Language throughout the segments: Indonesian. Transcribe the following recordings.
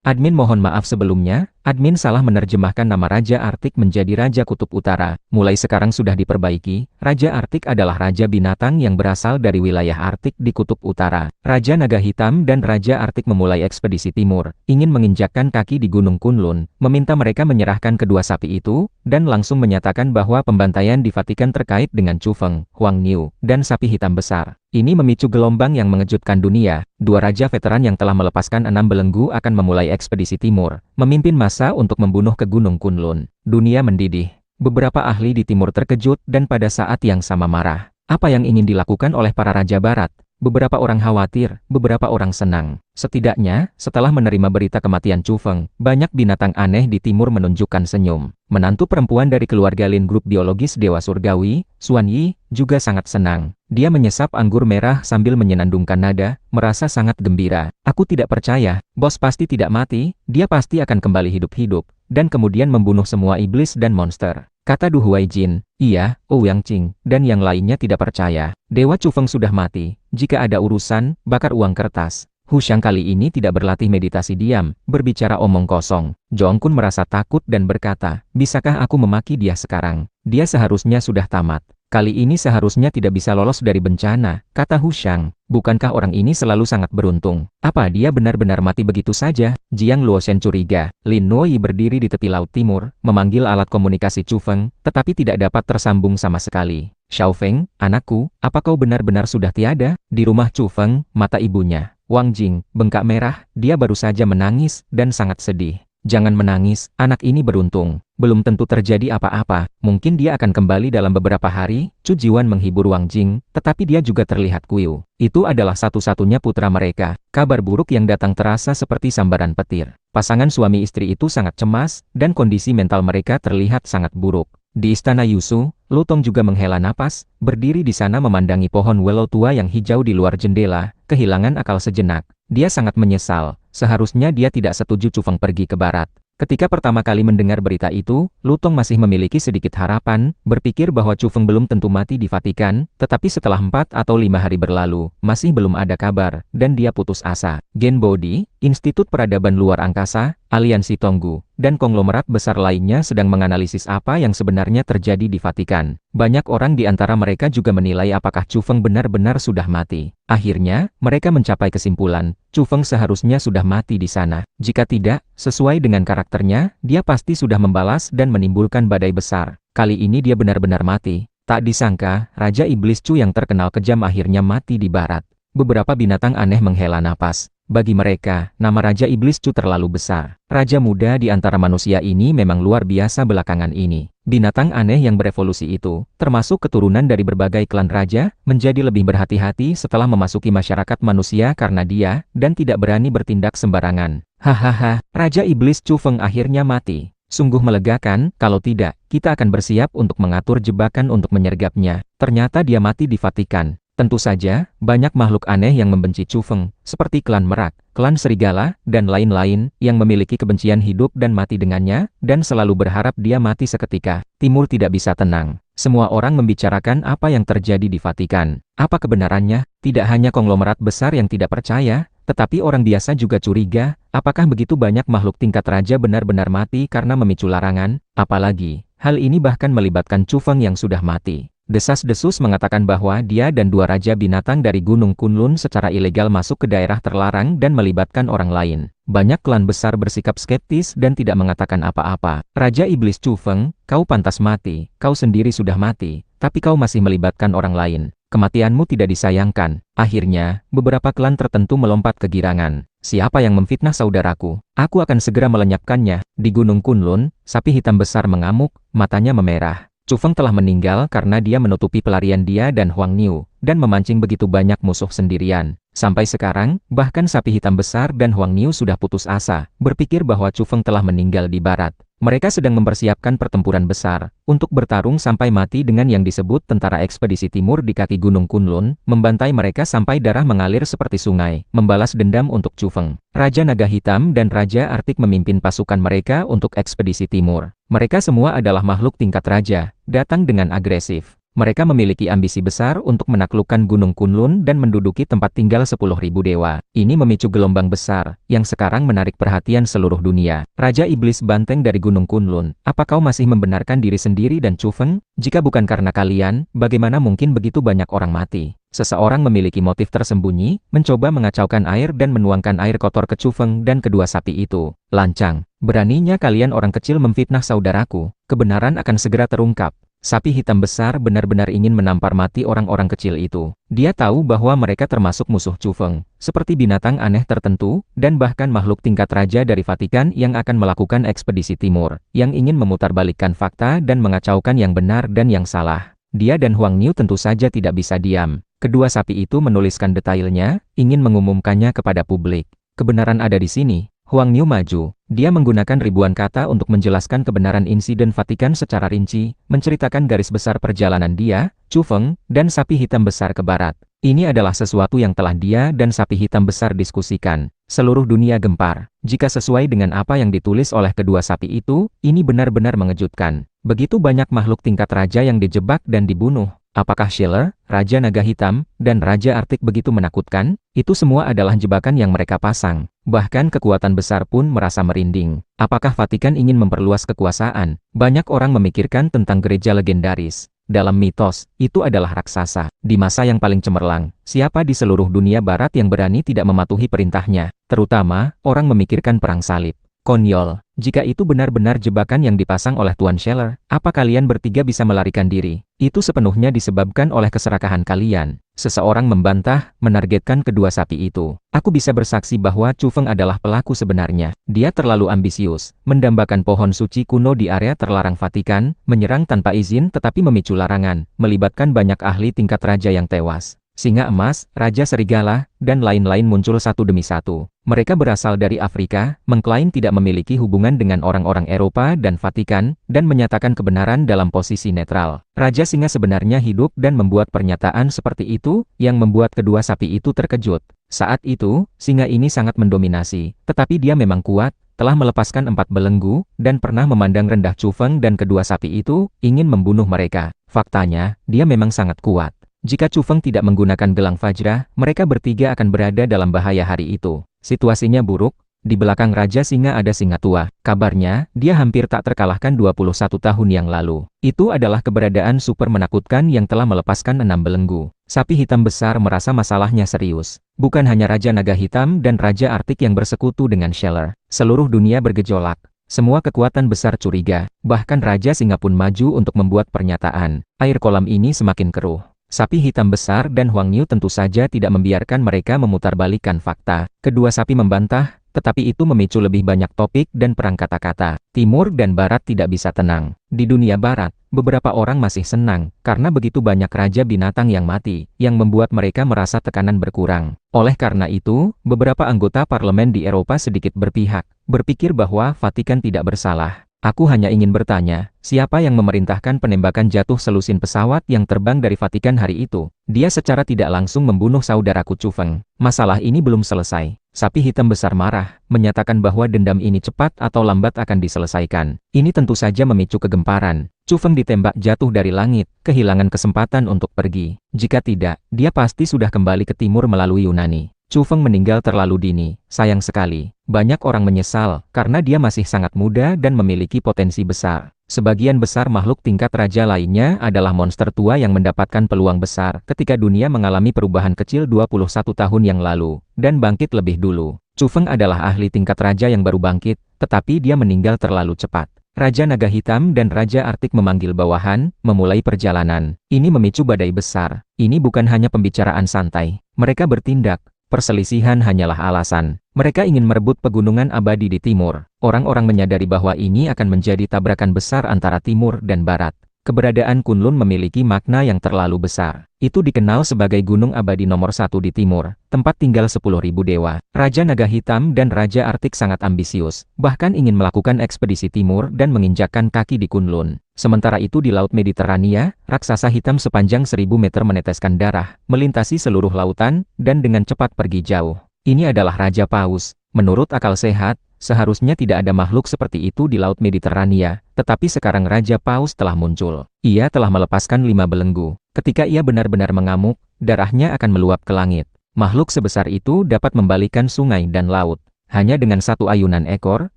Admin mohon maaf sebelumnya, admin salah menerjemahkan nama Raja Arktik menjadi Raja Kutub Utara. Mulai sekarang sudah diperbaiki, Raja Arktik adalah raja binatang yang berasal dari wilayah Arktik di Kutub Utara. Raja Naga Hitam dan Raja Arktik memulai ekspedisi timur, ingin menginjakkan kaki di Gunung Kunlun, meminta mereka menyerahkan kedua sapi itu, dan langsung menyatakan bahwa pembantaian di Vatikan terkait dengan Chu Feng, Huang Niu, dan sapi hitam besar. Ini memicu gelombang yang mengejutkan dunia. Dua raja veteran yang telah melepaskan 6 belenggu akan memulai ekspedisi timur, memimpin massa untuk membunuh ke Gunung Kunlun. Dunia mendidih. Beberapa ahli di timur terkejut dan pada saat yang sama marah. Apa yang ingin dilakukan oleh para raja barat? Beberapa orang khawatir, beberapa orang senang. Setidaknya, setelah menerima berita kematian Chu Feng, banyak binatang aneh di timur menunjukkan senyum. Menantu perempuan dari keluarga Lin grup biologis Dewa Surgawi, Xuan Yi, juga sangat senang. Dia menyesap anggur merah sambil menyenandungkan nada, merasa sangat gembira. Aku tidak percaya, bos pasti tidak mati, dia pasti akan kembali hidup-hidup, dan kemudian membunuh semua iblis dan monster. Kata Du Huaijin, iya, Ouyang Qing, dan yang lainnya tidak percaya. Dewa Chu Feng sudah mati, jika ada urusan, bakar uang kertas. Hu Xiang kali ini tidak berlatih meditasi diam, berbicara omong kosong. Zhong Kun merasa takut dan berkata, bisakah aku memaki dia sekarang? Dia seharusnya sudah tamat. Kali ini seharusnya tidak bisa lolos dari bencana, kata Hu Xiang. Bukankah orang ini selalu sangat beruntung? Apa dia benar-benar mati begitu saja? Jiang Luoshen curiga. Lin Nuoyi berdiri di tepi laut timur, memanggil alat komunikasi Chu Feng, tetapi tidak dapat tersambung sama sekali. Xiao Feng, anakku, apa kau benar-benar sudah tiada? Di rumah Chu Feng, mata ibunya, Wang Jing, bengkak merah, dia baru saja menangis, dan sangat sedih. Jangan menangis, anak ini beruntung. Belum tentu terjadi apa-apa, mungkin dia akan kembali dalam beberapa hari. Chu Jiwan menghibur Wang Jing, tetapi dia juga terlihat kuil. Itu adalah satu-satunya putra mereka. Kabar buruk yang datang terasa seperti sambaran petir. Pasangan suami istri itu sangat cemas, dan kondisi mental mereka terlihat sangat buruk. Di istana Yusu, Lu Tong juga menghela napas, berdiri di sana memandangi pohon willow tua yang hijau di luar jendela, kehilangan akal sejenak. Dia sangat menyesal, seharusnya dia tidak setuju Chu Feng pergi ke barat. Ketika pertama kali mendengar berita itu, Lu Tong masih memiliki sedikit harapan, berpikir bahwa Chu Feng belum tentu mati di Vatikan, tetapi setelah 4 atau 5 hari berlalu, masih belum ada kabar, dan dia putus asa. Gen Body, Institut Peradaban Luar Angkasa, Aliansi Tonggu, dan konglomerat besar lainnya sedang menganalisis apa yang sebenarnya terjadi di Vatikan. Banyak orang di antara mereka juga menilai apakah Chu Feng benar-benar sudah mati. Akhirnya, mereka mencapai kesimpulan, Chu Feng seharusnya sudah mati di sana. Jika tidak, sesuai dengan karakternya, dia pasti sudah membalas dan menimbulkan badai besar. Kali ini dia benar-benar mati. Tak disangka, Raja Iblis Chu yang terkenal kejam akhirnya mati di barat. Beberapa binatang aneh menghela napas. Bagi mereka, nama Raja Iblis Chu terlalu besar. Raja muda di antara manusia ini memang luar biasa belakangan ini. Binatang aneh yang berevolusi itu, termasuk keturunan dari berbagai klan raja, menjadi lebih berhati-hati setelah memasuki masyarakat manusia karena dia, dan tidak berani bertindak sembarangan. Hahaha, Raja Iblis Chu Feng akhirnya mati. Sungguh melegakan, kalau tidak, kita akan bersiap untuk mengatur jebakan untuk menyergapnya. Ternyata dia mati di Vatikan. Tentu saja, banyak makhluk aneh yang membenci Chu Feng, seperti klan Merak, klan Serigala, dan lain-lain, yang memiliki kebencian hidup dan mati dengannya, dan selalu berharap dia mati seketika. Timur tidak bisa tenang. Semua orang membicarakan apa yang terjadi di Vatikan. Apa kebenarannya? Tidak hanya konglomerat besar yang tidak percaya, tetapi orang biasa juga curiga, apakah begitu banyak makhluk tingkat raja benar-benar mati karena memicu larangan? Apalagi, hal ini bahkan melibatkan Chu Feng yang sudah mati. Desas-desus mengatakan bahwa dia dan 2 raja binatang dari Gunung Kunlun secara ilegal masuk ke daerah terlarang dan melibatkan orang lain. Banyak klan besar bersikap skeptis dan tidak mengatakan apa-apa. Raja Iblis Chu Feng, kau pantas mati, kau sendiri sudah mati, tapi kau masih melibatkan orang lain. Kematianmu tidak disayangkan. Akhirnya, beberapa klan tertentu melompat kegirangan. Siapa yang memfitnah saudaraku? Aku akan segera melenyapkannya. Di Gunung Kunlun, sapi hitam besar mengamuk, matanya memerah. Chu Feng telah meninggal karena dia menutupi pelarian dia dan Huang Niu, dan memancing begitu banyak musuh sendirian. Sampai sekarang, bahkan sapi hitam besar dan Huang Niu sudah putus asa, berpikir bahwa Chu Feng telah meninggal di barat. Mereka sedang mempersiapkan pertempuran besar, untuk bertarung sampai mati dengan yang disebut Tentara Ekspedisi Timur di kaki Gunung Kunlun, membantai mereka sampai darah mengalir seperti sungai, membalas dendam untuk Chu Feng. Raja Naga Hitam dan Raja Arktik memimpin pasukan mereka untuk ekspedisi timur. Mereka semua adalah makhluk tingkat raja, datang dengan agresif. Mereka memiliki ambisi besar untuk menaklukkan Gunung Kunlun dan menduduki tempat tinggal 10.000 dewa. Ini memicu gelombang besar, yang sekarang menarik perhatian seluruh dunia. Raja Iblis Banteng dari Gunung Kunlun, apa kau masih membenarkan diri sendiri dan Chu Feng? Jika bukan karena kalian, bagaimana mungkin begitu banyak orang mati? Seseorang memiliki motif tersembunyi, mencoba mengacaukan air dan menuangkan air kotor ke Chu Feng dan kedua sapi itu. Lancang, beraninya kalian orang kecil memfitnah saudaraku. Kebenaran akan segera terungkap. Sapi hitam besar benar-benar ingin menampar mati orang-orang kecil itu. Dia tahu bahwa mereka termasuk musuh Chu Feng, seperti binatang aneh tertentu, dan bahkan makhluk tingkat raja dari Vatikan yang akan melakukan ekspedisi timur, yang ingin memutarbalikkan fakta dan mengacaukan yang benar dan yang salah. Dia dan Huang Niu tentu saja tidak bisa diam. Kedua sapi itu menuliskan detailnya, ingin mengumumkannya kepada publik. Kebenaran ada di sini. Huang Niu maju. Dia menggunakan ribuan kata untuk menjelaskan kebenaran insiden Vatikan secara rinci, menceritakan garis besar perjalanan dia, Chu Feng, dan sapi hitam besar ke barat. Ini adalah sesuatu yang telah dia dan sapi hitam besar diskusikan. Seluruh dunia gempar. Jika sesuai dengan apa yang ditulis oleh kedua sapi itu, ini benar-benar mengejutkan. Begitu banyak makhluk tingkat raja yang dijebak dan dibunuh. Apakah Schiller, Raja Naga Hitam, dan Raja Arktik begitu menakutkan? Itu semua adalah jebakan yang mereka pasang. Bahkan kekuatan besar pun merasa merinding. Apakah Vatikan ingin memperluas kekuasaan? Banyak orang memikirkan tentang gereja legendaris. Dalam mitos, itu adalah raksasa. Di masa yang paling cemerlang, siapa di seluruh dunia barat yang berani tidak mematuhi perintahnya? Terutama, orang memikirkan perang salib. Konyol, jika itu benar-benar jebakan yang dipasang oleh Tuan Scheller, apa kalian bertiga bisa melarikan diri? Itu sepenuhnya disebabkan oleh keserakahan kalian. Seseorang membantah, menargetkan kedua sapi itu. Aku bisa bersaksi bahwa Chu Feng adalah pelaku sebenarnya. Dia terlalu ambisius, mendambakan pohon suci kuno di area terlarang Vatikan, menyerang tanpa izin tetapi memicu larangan, melibatkan banyak ahli tingkat raja yang tewas. Singa Emas, Raja Serigala, dan lain-lain muncul satu demi satu. Mereka berasal dari Afrika, mengklaim tidak memiliki hubungan dengan orang-orang Eropa dan Vatikan, dan menyatakan kebenaran dalam posisi netral. Raja Singa sebenarnya hidup dan membuat pernyataan seperti itu, yang membuat kedua sapi itu terkejut. Saat itu, singa ini sangat mendominasi, tetapi dia memang kuat, telah melepaskan 4 belenggu, dan pernah memandang rendah Chu Feng dan kedua sapi itu, ingin membunuh mereka. Faktanya, dia memang sangat kuat. Jika Chu Feng tidak menggunakan gelang Fajra, mereka bertiga akan berada dalam bahaya hari itu. Situasinya buruk, di belakang Raja Singa ada singa tua. Kabarnya, dia hampir tak terkalahkan 21 tahun yang lalu. Itu adalah keberadaan super menakutkan yang telah melepaskan 6 belenggu. Sapi hitam besar merasa masalahnya serius. Bukan hanya Raja Naga Hitam dan Raja Arktik yang bersekutu dengan Scheller. Seluruh dunia bergejolak. Semua kekuatan besar curiga. Bahkan Raja Singa pun maju untuk membuat pernyataan. Air kolam ini semakin keruh. Sapi hitam besar dan Huang Niu tentu saja tidak membiarkan mereka memutarbalikkan fakta. Kedua sapi membantah, tetapi itu memicu lebih banyak topik dan perang kata-kata. Timur dan Barat tidak bisa tenang. Di dunia Barat, beberapa orang masih senang, karena begitu banyak raja binatang yang mati, yang membuat mereka merasa tekanan berkurang. Oleh karena itu, beberapa anggota parlemen di Eropa sedikit berpihak, berpikir bahwa Vatikan tidak bersalah. Aku hanya ingin bertanya, siapa yang memerintahkan penembakan jatuh selusin pesawat yang terbang dari Vatikan hari itu? Dia secara tidak langsung membunuh saudaraku Chu Feng. Masalah ini belum selesai. Sapi hitam besar marah, menyatakan bahwa dendam ini cepat atau lambat akan diselesaikan. Ini tentu saja memicu kegemparan. Chu Feng ditembak jatuh dari langit, kehilangan kesempatan untuk pergi. Jika tidak, dia pasti sudah kembali ke timur melalui Yunani. Chu Feng meninggal terlalu dini, sayang sekali. Banyak orang menyesal, karena dia masih sangat muda dan memiliki potensi besar. Sebagian besar makhluk tingkat raja lainnya adalah monster tua yang mendapatkan peluang besar ketika dunia mengalami perubahan kecil 21 tahun yang lalu, dan bangkit lebih dulu. Chu Feng adalah ahli tingkat raja yang baru bangkit, tetapi dia meninggal terlalu cepat. Raja Naga Hitam dan Raja Arktik memanggil bawahan, memulai perjalanan. Ini memicu badai besar. Ini bukan hanya pembicaraan santai. Mereka bertindak. Perselisihan hanyalah alasan. Mereka ingin merebut pegunungan abadi di timur. Orang-orang menyadari bahwa ini akan menjadi tabrakan besar antara timur dan barat. Keberadaan Kunlun memiliki makna yang terlalu besar. Itu dikenal sebagai gunung abadi nomor 1 di timur, tempat tinggal 10.000 dewa. Raja Naga Hitam dan Raja Arktik sangat ambisius, bahkan ingin melakukan ekspedisi timur dan menginjakkan kaki di Kunlun. Sementara itu di Laut Mediterania, raksasa hitam sepanjang 1000 meter meneteskan darah, melintasi seluruh lautan, dan dengan cepat pergi jauh. Ini adalah Raja Paus. Menurut akal sehat, Seharusnya tidak ada makhluk seperti itu di Laut Mediterania, tetapi sekarang Raja Paus telah muncul. Ia telah melepaskan 5 belenggu. Ketika ia benar-benar mengamuk, darahnya akan meluap ke langit. Makhluk sebesar itu dapat membalikan sungai dan laut. Hanya dengan satu ayunan ekor,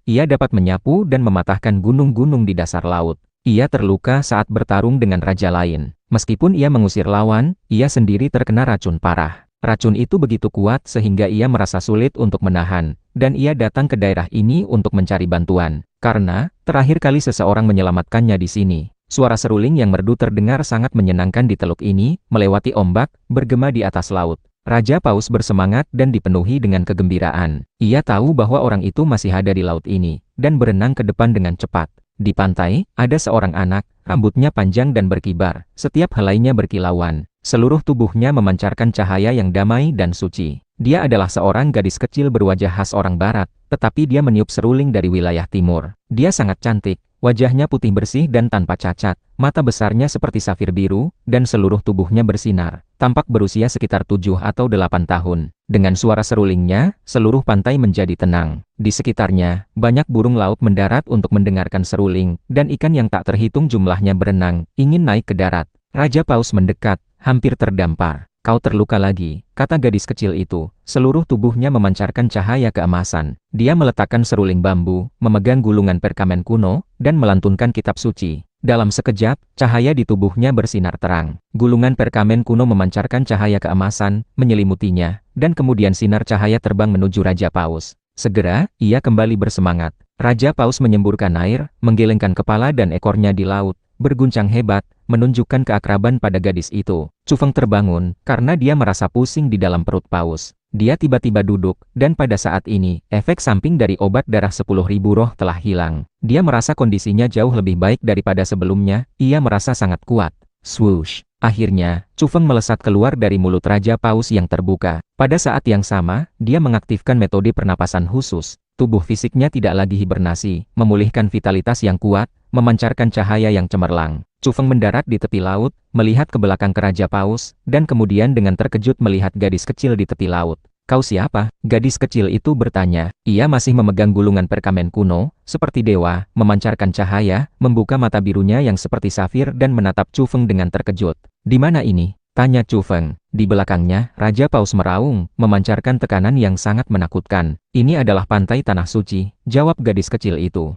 ia dapat menyapu dan mematahkan gunung-gunung di dasar laut. Ia terluka saat bertarung dengan raja lain. Meskipun ia mengusir lawan, ia sendiri terkena racun parah. Racun itu begitu kuat sehingga ia merasa sulit untuk menahan, dan ia datang ke daerah ini untuk mencari bantuan. Karena, terakhir kali seseorang menyelamatkannya di sini. Suara seruling yang merdu terdengar sangat menyenangkan di teluk ini, melewati ombak, bergema di atas laut. Raja Paus bersemangat dan dipenuhi dengan kegembiraan. Ia tahu bahwa orang itu masih ada di laut ini, dan berenang ke depan dengan cepat. Di pantai, ada seorang anak, rambutnya panjang dan berkibar, setiap helainya berkilauan. Seluruh tubuhnya memancarkan cahaya yang damai dan suci. Dia adalah seorang gadis kecil berwajah khas orang barat, tetapi dia meniup seruling dari wilayah timur. Dia sangat cantik, wajahnya putih bersih dan tanpa cacat, mata besarnya seperti safir biru, dan seluruh tubuhnya bersinar. Tampak berusia sekitar 7 atau 8 tahun. Dengan suara serulingnya, seluruh pantai menjadi tenang. Di sekitarnya, banyak burung laut mendarat untuk mendengarkan seruling, dan ikan yang tak terhitung jumlahnya berenang, ingin naik ke darat. Raja Paus mendekat, hampir terdampar. Kau terluka lagi, kata gadis kecil itu. Seluruh tubuhnya memancarkan cahaya keemasan. Dia meletakkan seruling bambu, memegang gulungan perkamen kuno, dan melantunkan kitab suci. Dalam sekejap, cahaya di tubuhnya bersinar terang. Gulungan perkamen kuno memancarkan cahaya keemasan, menyelimutinya, dan kemudian sinar cahaya terbang menuju Raja Paus. Segera, ia kembali bersemangat. Raja Paus menyemburkan air, menggelengkan kepala dan ekornya di laut, berguncang hebat, menunjukkan keakraban pada gadis itu. Cufeng terbangun, karena dia merasa pusing di dalam perut Paus. Dia tiba-tiba duduk, dan pada saat ini, efek samping dari obat darah 10.000 roh telah hilang. Dia merasa kondisinya jauh lebih baik daripada sebelumnya, ia merasa sangat kuat. Swoosh! Akhirnya, Cufeng melesat keluar dari mulut Raja Paus yang terbuka. Pada saat yang sama, dia mengaktifkan metode pernapasan khusus. Tubuh fisiknya tidak lagi hibernasi, memulihkan vitalitas yang kuat, memancarkan cahaya yang cemerlang. Cufeng mendarat di tepi laut, melihat ke belakang ke Raja Paus, dan kemudian dengan terkejut melihat gadis kecil di tepi laut. Kau siapa? Gadis kecil itu bertanya. Ia masih memegang gulungan perkamen kuno, seperti dewa, memancarkan cahaya, membuka mata birunya yang seperti safir dan menatap Cufeng dengan terkejut. Di mana ini? Tanya Cufeng. Di belakangnya, Raja Paus meraung, memancarkan tekanan yang sangat menakutkan. Ini adalah pantai Tanah Suci, jawab gadis kecil itu.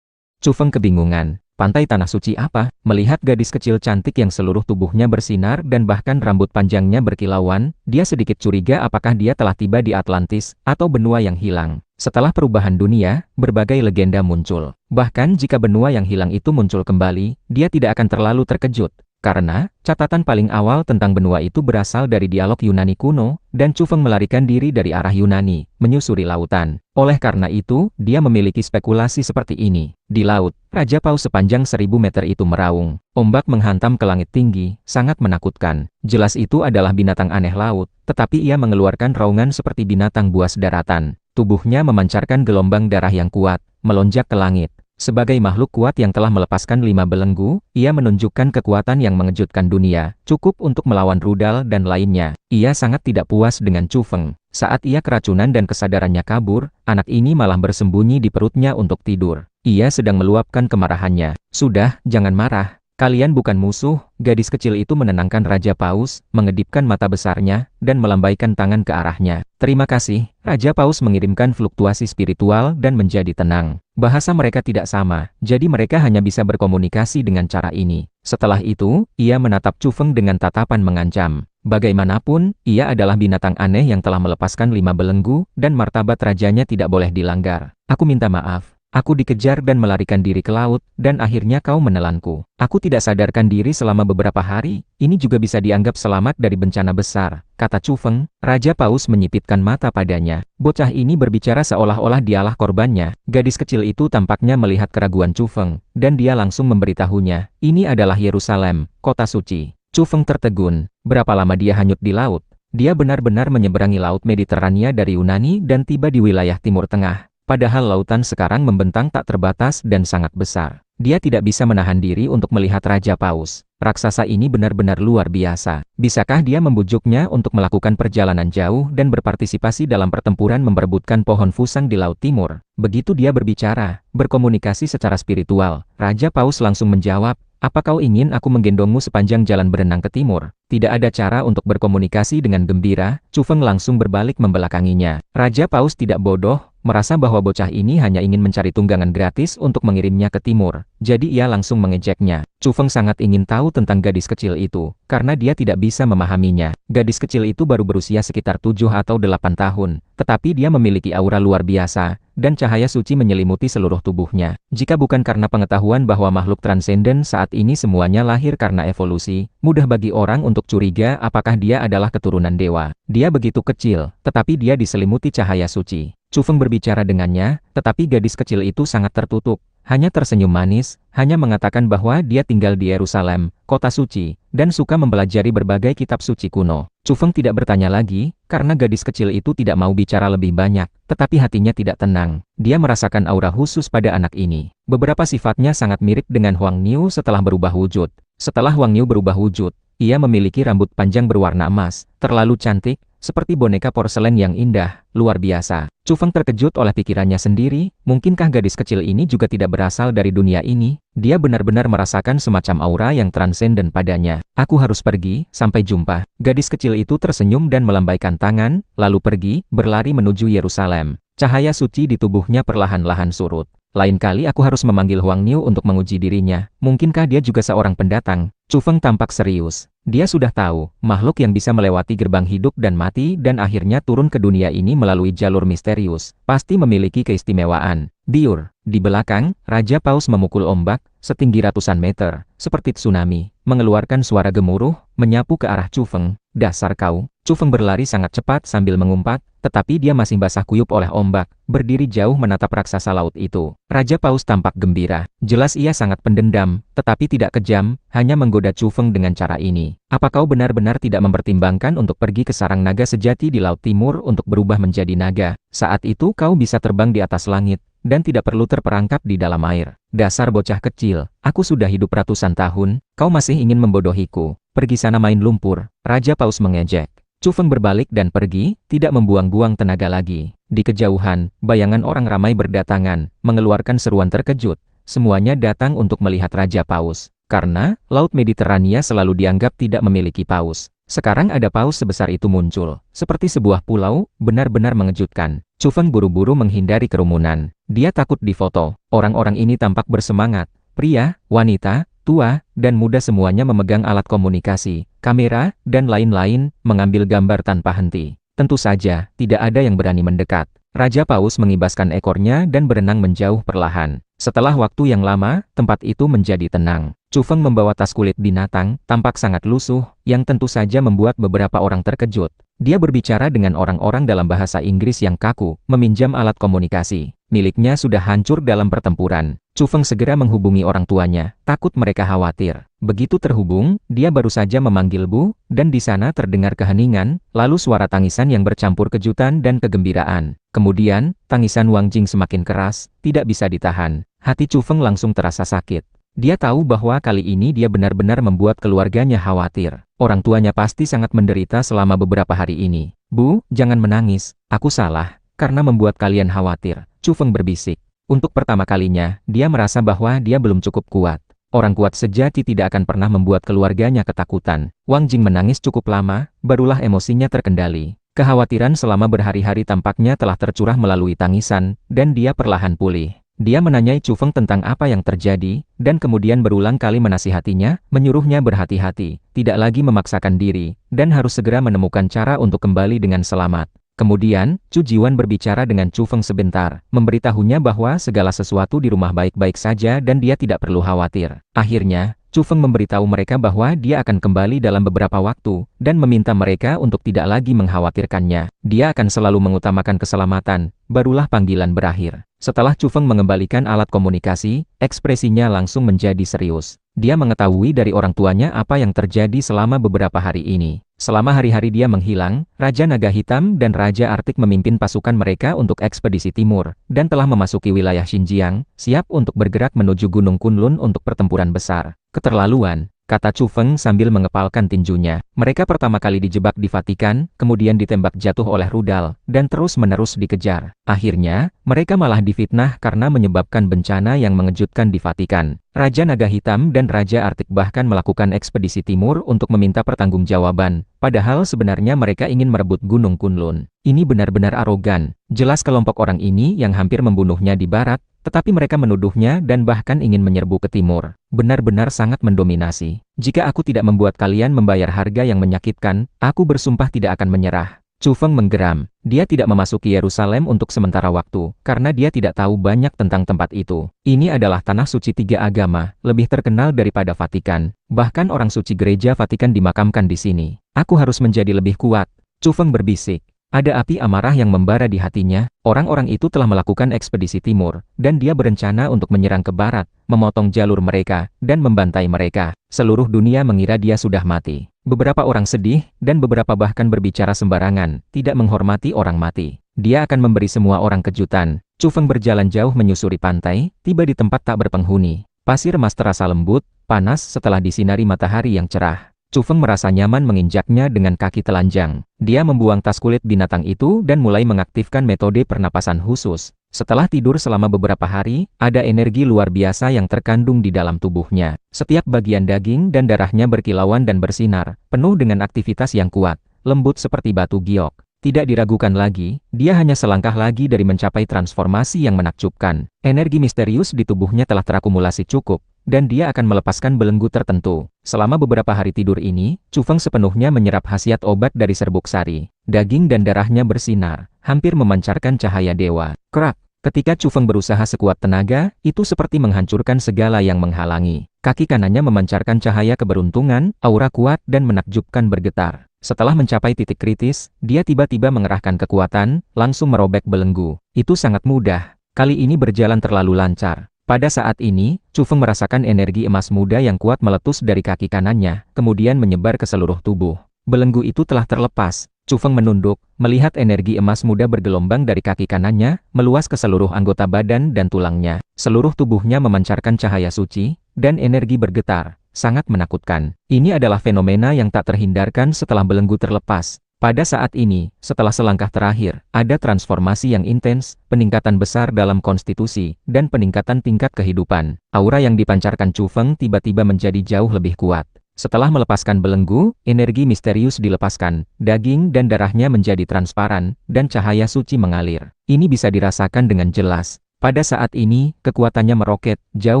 Cufeng kebingungan. Pantai Tanah Suci apa? Melihat gadis kecil cantik yang seluruh tubuhnya bersinar dan bahkan rambut panjangnya berkilauan, dia sedikit curiga apakah dia telah tiba di Atlantis, atau benua yang hilang. Setelah perubahan dunia, berbagai legenda muncul. Bahkan jika benua yang hilang itu muncul kembali, dia tidak akan terlalu terkejut. Karena, catatan paling awal tentang benua itu berasal dari dialog Yunani kuno, dan Cufeng melarikan diri dari arah Yunani, menyusuri lautan. Oleh karena itu, dia memiliki spekulasi seperti ini. Di laut, Raja Paus sepanjang 1000 meter itu meraung. Ombak menghantam ke langit tinggi, sangat menakutkan. Jelas itu adalah binatang aneh laut, tetapi ia mengeluarkan raungan seperti binatang buas daratan. Tubuhnya memancarkan gelombang darah yang kuat, melonjak ke langit. Sebagai makhluk kuat yang telah melepaskan 5 belenggu, ia menunjukkan kekuatan yang mengejutkan dunia, cukup untuk melawan rudal dan lainnya. Ia sangat tidak puas dengan Cufeng. Saat ia keracunan dan kesadarannya kabur, anak ini malah bersembunyi di perutnya untuk tidur. Ia sedang meluapkan kemarahannya. Sudah, jangan marah. Kalian bukan musuh. Gadis kecil itu menenangkan Raja Paus, mengedipkan mata besarnya, dan melambaikan tangan ke arahnya. Terima kasih. Raja Paus mengirimkan fluktuasi spiritual dan menjadi tenang. Bahasa mereka tidak sama, jadi mereka hanya bisa berkomunikasi dengan cara ini. Setelah itu, ia menatap Cufeng dengan tatapan mengancam. Bagaimanapun, ia adalah binatang aneh yang telah melepaskan 5 belenggu, dan martabat rajanya tidak boleh dilanggar. Aku minta maaf. Aku dikejar dan melarikan diri ke laut, dan akhirnya kau menelanku. Aku tidak sadarkan diri selama beberapa hari, ini juga bisa dianggap selamat dari bencana besar, kata Cufeng. Raja Paus menyipitkan mata padanya. Bocah ini berbicara seolah-olah dialah korbannya. Gadis kecil itu tampaknya melihat keraguan Cufeng, dan dia langsung memberitahunya, ini adalah Yerusalem, kota suci. Cufeng tertegun. Berapa lama dia hanyut di laut? Dia benar-benar menyeberangi Laut Mediterania dari Yunani dan tiba di wilayah Timur Tengah. Padahal lautan sekarang membentang tak terbatas dan sangat besar. Dia tidak bisa menahan diri untuk melihat Raja Paus. Raksasa ini benar-benar luar biasa. Bisakah dia membujuknya untuk melakukan perjalanan jauh dan berpartisipasi dalam pertempuran memperebutkan pohon fusang di Laut Timur? Begitu dia berbicara, berkomunikasi secara spiritual, Raja Paus langsung menjawab, "Apa kau ingin aku menggendongmu sepanjang jalan berenang ke timur?" Tidak ada cara untuk berkomunikasi dengan gembira, Chu Feng langsung berbalik membelakanginya. Raja Paus tidak bodoh, merasa bahwa bocah ini hanya ingin mencari tunggangan gratis untuk mengirimnya ke timur. Jadi ia langsung mengejeknya. Chu Feng sangat ingin tahu tentang gadis kecil itu, karena dia tidak bisa memahaminya. Gadis kecil itu baru berusia sekitar 7 atau 8 tahun, tetapi dia memiliki aura luar biasa, dan cahaya suci menyelimuti seluruh tubuhnya. Jika bukan karena pengetahuan bahwa makhluk transenden saat ini semuanya lahir karena evolusi, mudah bagi orang untuk curiga apakah dia adalah keturunan dewa. Dia begitu kecil, tetapi dia diselimuti cahaya suci. Chu Feng berbicara dengannya, tetapi gadis kecil itu sangat tertutup. Hanya tersenyum manis, hanya mengatakan bahwa dia tinggal di Yerusalem, kota suci, dan suka mempelajari berbagai kitab suci kuno. Chu Feng tidak bertanya lagi, karena gadis kecil itu tidak mau bicara lebih banyak, tetapi hatinya tidak tenang. Dia merasakan aura khusus pada anak ini. Beberapa sifatnya sangat mirip dengan Huang Niu setelah berubah wujud. Setelah Huang Niu berubah wujud, ia memiliki rambut panjang berwarna emas, terlalu cantik, seperti boneka porselen yang indah, luar biasa. Chu Feng terkejut oleh pikirannya sendiri, mungkinkah gadis kecil ini juga tidak berasal dari dunia ini? Dia benar-benar merasakan semacam aura yang transenden padanya. Aku harus pergi, sampai jumpa. Gadis kecil itu tersenyum dan melambaikan tangan, lalu pergi, berlari menuju Yerusalem. Cahaya suci di tubuhnya perlahan-lahan surut. Lain kali aku harus memanggil Huang Niu untuk menguji dirinya. Mungkinkah dia juga seorang pendatang? Chu Feng tampak serius. Dia sudah tahu, makhluk yang bisa melewati gerbang hidup dan mati dan akhirnya turun ke dunia ini melalui jalur misterius, pasti memiliki keistimewaan. Biur. Di belakang, Raja Paus memukul ombak, setinggi ratusan meter, seperti tsunami, mengeluarkan suara gemuruh, menyapu ke arah Chu Feng. Dasar kau. Chu Feng berlari sangat cepat sambil mengumpat, tetapi dia masih basah kuyup oleh ombak, berdiri jauh menatap raksasa laut itu. Raja Paus tampak gembira. Jelas ia sangat pendendam, tetapi tidak kejam, hanya menggoda Chu Feng dengan cara ini. Apa kau benar-benar tidak mempertimbangkan untuk pergi ke sarang naga sejati di Laut Timur untuk berubah menjadi naga? Saat itu kau bisa terbang di atas langit, dan tidak perlu terperangkap di dalam air. Dasar bocah kecil, aku sudah hidup ratusan tahun, kau masih ingin membodohiku. Pergi sana main lumpur. Raja Paus mengejek. Chu Feng berbalik dan pergi, tidak membuang-buang tenaga lagi. Di kejauhan, bayangan orang ramai berdatangan, mengeluarkan seruan terkejut. Semuanya datang untuk melihat Raja Paus. Karena, Laut Mediterania selalu dianggap tidak memiliki paus. Sekarang ada paus sebesar itu muncul, seperti sebuah pulau, benar-benar mengejutkan. Chu Feng buru-buru menghindari kerumunan. Dia takut difoto. Orang-orang ini tampak bersemangat. Pria, wanita, tua, dan muda semuanya memegang alat komunikasi, kamera, dan lain-lain, mengambil gambar tanpa henti. Tentu saja, tidak ada yang berani mendekat. Raja Paus mengibaskan ekornya dan berenang menjauh perlahan. Setelah waktu yang lama, tempat itu menjadi tenang. Chu Feng membawa tas kulit binatang, tampak sangat lusuh, yang tentu saja membuat beberapa orang terkejut. Dia berbicara dengan orang-orang dalam bahasa Inggris yang kaku, meminjam alat komunikasi. Miliknya sudah hancur dalam pertempuran. Chu Feng segera menghubungi orang tuanya, takut mereka khawatir. Begitu terhubung, dia baru saja memanggil Bu, dan di sana terdengar keheningan, lalu suara tangisan yang bercampur kejutan dan kegembiraan. Kemudian, tangisan Wang Jing semakin keras, tidak bisa ditahan. Hati Chu Feng langsung terasa sakit. Dia tahu bahwa kali ini dia benar-benar membuat keluarganya khawatir. Orang tuanya pasti sangat menderita selama beberapa hari ini. Bu, jangan menangis. Aku salah, karena membuat kalian khawatir. Chu Feng berbisik. Untuk pertama kalinya, dia merasa bahwa dia belum cukup kuat. Orang kuat sejati tidak akan pernah membuat keluarganya ketakutan. Wang Jing menangis cukup lama, barulah emosinya terkendali. Kekhawatiran selama berhari-hari tampaknya telah tercurah melalui tangisan, dan dia perlahan pulih. Dia menanyai Chu Feng tentang apa yang terjadi, dan kemudian berulang kali menasihatinya, menyuruhnya berhati-hati, tidak lagi memaksakan diri, dan harus segera menemukan cara untuk kembali dengan selamat. Kemudian, Chu Jiwan berbicara dengan Chu Feng sebentar, memberitahunya bahwa segala sesuatu di rumah baik-baik saja dan dia tidak perlu khawatir. Akhirnya, Chu Feng memberitahu mereka bahwa dia akan kembali dalam beberapa waktu, dan meminta mereka untuk tidak lagi mengkhawatirkannya. Dia akan selalu mengutamakan keselamatan, barulah panggilan berakhir. Setelah Chu Feng mengembalikan alat komunikasi, ekspresinya langsung menjadi serius. Dia mengetahui dari orang tuanya apa yang terjadi selama beberapa hari ini. Selama hari-hari dia menghilang, Raja Naga Hitam dan Raja Arktik memimpin pasukan mereka untuk ekspedisi timur, dan telah memasuki wilayah Xinjiang, siap untuk bergerak menuju Gunung Kunlun untuk pertempuran besar. Keterlaluan, kata Chu Feng sambil mengepalkan tinjunya. Mereka pertama kali dijebak di Vatikan, kemudian ditembak jatuh oleh rudal, dan terus-menerus dikejar. Akhirnya, mereka malah difitnah karena menyebabkan bencana yang mengejutkan di Vatikan. Raja Naga Hitam dan Raja Arktik bahkan melakukan ekspedisi timur untuk meminta pertanggungjawaban, padahal sebenarnya mereka ingin merebut Gunung Kunlun. Ini benar-benar arogan. Jelas kelompok orang ini yang hampir membunuhnya di barat, tetapi mereka menuduhnya dan bahkan ingin menyerbu ke timur. Benar-benar sangat mendominasi. Jika aku tidak membuat kalian membayar harga yang menyakitkan, aku bersumpah tidak akan menyerah. Chu Feng menggeram. Dia tidak memasuki Yerusalem untuk sementara waktu, karena dia tidak tahu banyak tentang tempat itu. Ini adalah tanah suci tiga agama, lebih terkenal daripada Vatikan. Bahkan orang suci gereja Vatikan dimakamkan di sini. Aku harus menjadi lebih kuat. Chu Feng berbisik. Ada api amarah yang membara di hatinya. Orang-orang itu telah melakukan ekspedisi timur, dan dia berencana untuk menyerang ke barat, memotong jalur mereka, dan membantai mereka. Seluruh dunia mengira dia sudah mati. Beberapa orang sedih, dan beberapa bahkan berbicara sembarangan, tidak menghormati orang mati. Dia akan memberi semua orang kejutan. Chu Feng berjalan jauh menyusuri pantai, tiba di tempat tak berpenghuni. Pasir emas terasa lembut, panas setelah disinari matahari yang cerah. Chu Feng merasa nyaman menginjaknya dengan kaki telanjang. Dia membuang tas kulit binatang itu dan mulai mengaktifkan metode pernapasan khusus. Setelah tidur selama beberapa hari, ada energi luar biasa yang terkandung di dalam tubuhnya. Setiap bagian daging dan darahnya berkilauan dan bersinar, penuh dengan aktivitas yang kuat, lembut seperti batu giok. Tidak diragukan lagi, dia hanya selangkah lagi dari mencapai transformasi yang menakjubkan. Energi misterius di tubuhnya telah terakumulasi cukup, dan dia akan melepaskan belenggu tertentu. Selama beberapa hari tidur ini, Chu Feng sepenuhnya menyerap khasiat obat dari serbuk sari. Daging dan darahnya bersinar, hampir memancarkan cahaya dewa. Krak! Ketika Chu Feng berusaha sekuat tenaga, itu seperti menghancurkan segala yang menghalangi. Kaki kanannya memancarkan cahaya keberuntungan, aura kuat dan menakjubkan bergetar. Setelah mencapai titik kritis, dia tiba-tiba mengerahkan kekuatan, langsung merobek belenggu. Itu sangat mudah. Kali ini berjalan terlalu lancar. Pada saat ini, Chu Feng merasakan energi emas muda yang kuat meletus dari kaki kanannya, kemudian menyebar ke seluruh tubuh. Belenggu itu telah terlepas. Chu Feng menunduk, melihat energi emas muda bergelombang dari kaki kanannya, meluas ke seluruh anggota badan dan tulangnya. Seluruh tubuhnya memancarkan cahaya suci, dan energi bergetar. Sangat menakutkan. Ini adalah fenomena yang tak terhindarkan setelah belenggu terlepas. Pada saat ini, setelah selangkah terakhir, ada transformasi yang intens, peningkatan besar dalam konstitusi, dan peningkatan tingkat kehidupan. Aura yang dipancarkan Chu Feng tiba-tiba menjadi jauh lebih kuat. Setelah melepaskan belenggu, energi misterius dilepaskan, daging dan darahnya menjadi transparan, dan cahaya suci mengalir. Ini bisa dirasakan dengan jelas. Pada saat ini, kekuatannya meroket, jauh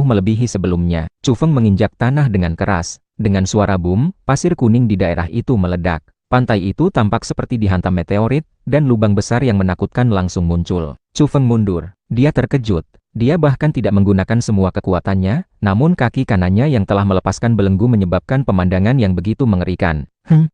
melebihi sebelumnya. Chu Feng menginjak tanah dengan keras. Dengan suara boom, pasir kuning di daerah itu meledak. Pantai itu tampak seperti dihantam meteorit, dan lubang besar yang menakutkan langsung muncul. Chu Feng mundur. Dia terkejut. Dia bahkan tidak menggunakan semua kekuatannya, namun kaki kanannya yang telah melepaskan belenggu menyebabkan pemandangan yang begitu mengerikan.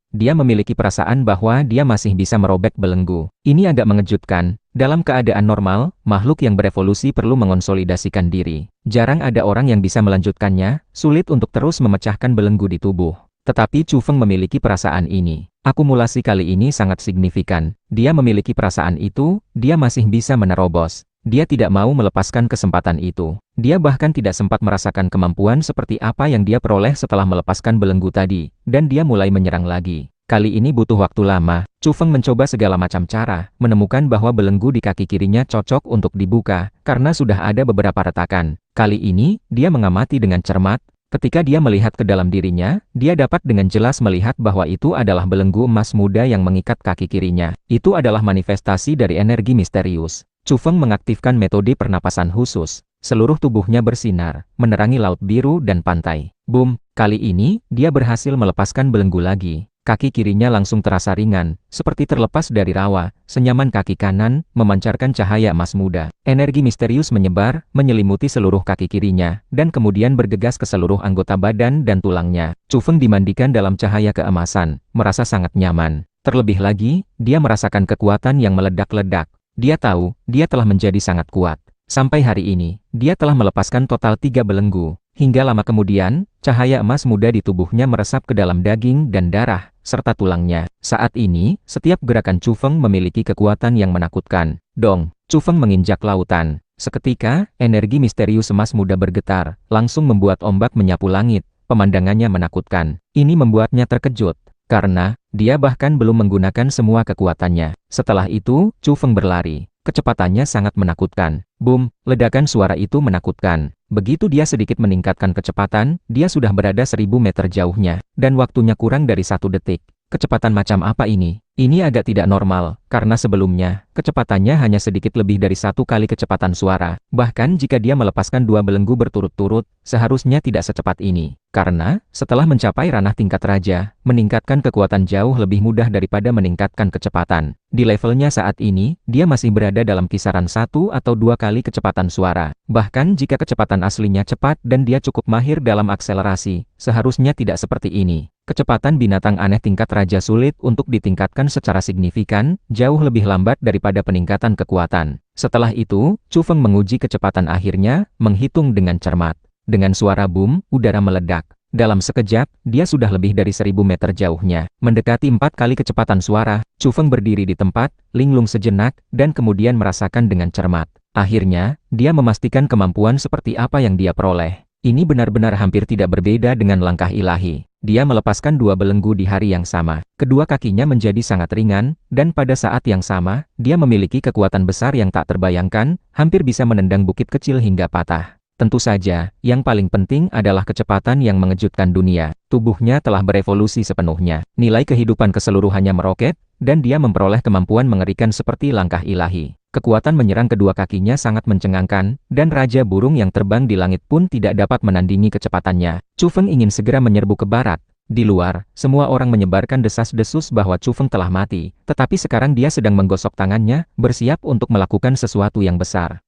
Dia memiliki perasaan bahwa dia masih bisa merobek belenggu. Ini agak mengejutkan. Dalam keadaan normal, makhluk yang berevolusi perlu mengonsolidasikan diri. Jarang ada orang yang bisa melanjutkannya, sulit untuk terus memecahkan belenggu di tubuh. Tetapi Chu Feng memiliki perasaan ini. Akumulasi kali ini sangat signifikan. Dia memiliki perasaan itu, dia masih bisa menerobos. Dia tidak mau melepaskan kesempatan itu. Dia bahkan tidak sempat merasakan kemampuan seperti apa yang dia peroleh setelah melepaskan belenggu tadi, dan dia mulai menyerang lagi. Kali ini butuh waktu lama. Chu Feng mencoba segala macam cara, menemukan bahwa belenggu di kaki kirinya cocok untuk dibuka, karena sudah ada beberapa retakan. Kali ini, dia mengamati dengan cermat. Ketika dia melihat ke dalam dirinya, dia dapat dengan jelas melihat bahwa itu adalah belenggu emas muda yang mengikat kaki kirinya. Itu adalah manifestasi dari energi misterius. Chu Feng mengaktifkan metode pernapasan khusus. Seluruh tubuhnya bersinar, menerangi laut biru dan pantai. Boom! Kali ini, dia berhasil melepaskan belenggu lagi. Kaki kirinya langsung terasa ringan, seperti terlepas dari rawa. Senyaman kaki kanan, memancarkan cahaya emas muda. Energi misterius menyebar, menyelimuti seluruh kaki kirinya, dan kemudian bergegas ke seluruh anggota badan dan tulangnya. Chu Feng dimandikan dalam cahaya keemasan, merasa sangat nyaman. Terlebih lagi, dia merasakan kekuatan yang meledak-ledak. Dia tahu, dia telah menjadi sangat kuat. Sampai hari ini, dia telah melepaskan total 3 belenggu. Hingga lama kemudian, cahaya emas muda di tubuhnya meresap ke dalam daging dan darah, serta tulangnya. Saat ini, setiap gerakan Chu Feng memiliki kekuatan yang menakutkan. Dong, Chu Feng menginjak lautan. Seketika, energi misterius emas muda bergetar, langsung membuat ombak menyapu langit. Pemandangannya menakutkan. Ini membuatnya terkejut, karena dia bahkan belum menggunakan semua kekuatannya. Setelah itu, Chu Feng berlari. Kecepatannya sangat menakutkan. Boom, ledakan suara itu menakutkan. Begitu dia sedikit meningkatkan kecepatan, dia sudah berada 1000 meter jauhnya, dan waktunya kurang dari 1 detik. Kecepatan macam apa ini? Ini agak tidak normal, karena sebelumnya, kecepatannya hanya sedikit lebih dari 1 kali kecepatan suara. Bahkan jika dia melepaskan 2 belenggu berturut-turut, seharusnya tidak secepat ini. Karena, setelah mencapai ranah tingkat raja, meningkatkan kekuatan jauh lebih mudah daripada meningkatkan kecepatan. Di levelnya saat ini, dia masih berada dalam kisaran 1 atau 2 kali kecepatan suara. Bahkan jika kecepatan aslinya cepat dan dia cukup mahir dalam akselerasi, seharusnya tidak seperti ini. Kecepatan binatang aneh tingkat raja sulit untuk ditingkatkan secara signifikan, jauh lebih lambat daripada peningkatan kekuatan. Setelah itu, Chu Feng menguji kecepatan akhirnya, menghitung dengan cermat. Dengan suara boom, udara meledak. Dalam sekejap, dia sudah lebih dari 1000 meter jauhnya. Mendekati 4 kali kecepatan suara, Chu Feng berdiri di tempat, linglung sejenak, dan kemudian merasakan dengan cermat. Akhirnya, dia memastikan kemampuan seperti apa yang dia peroleh. Ini benar-benar hampir tidak berbeda dengan langkah ilahi. Dia melepaskan 2 belenggu di hari yang sama. Kedua kakinya menjadi sangat ringan, dan pada saat yang sama, dia memiliki kekuatan besar yang tak terbayangkan, hampir bisa menendang bukit kecil hingga patah. Tentu saja, yang paling penting adalah kecepatan yang mengejutkan dunia. Tubuhnya telah berevolusi sepenuhnya. Nilai kehidupan keseluruhannya meroket, dan dia memperoleh kemampuan mengerikan seperti langkah ilahi. Kekuatan menyerang kedua kakinya sangat mencengangkan, dan Raja Burung yang terbang di langit pun tidak dapat menandingi kecepatannya. Chu Feng ingin segera menyerbu ke barat. Di luar, semua orang menyebarkan desas-desus bahwa Chu Feng telah mati, tetapi sekarang dia sedang menggosok tangannya, bersiap untuk melakukan sesuatu yang besar.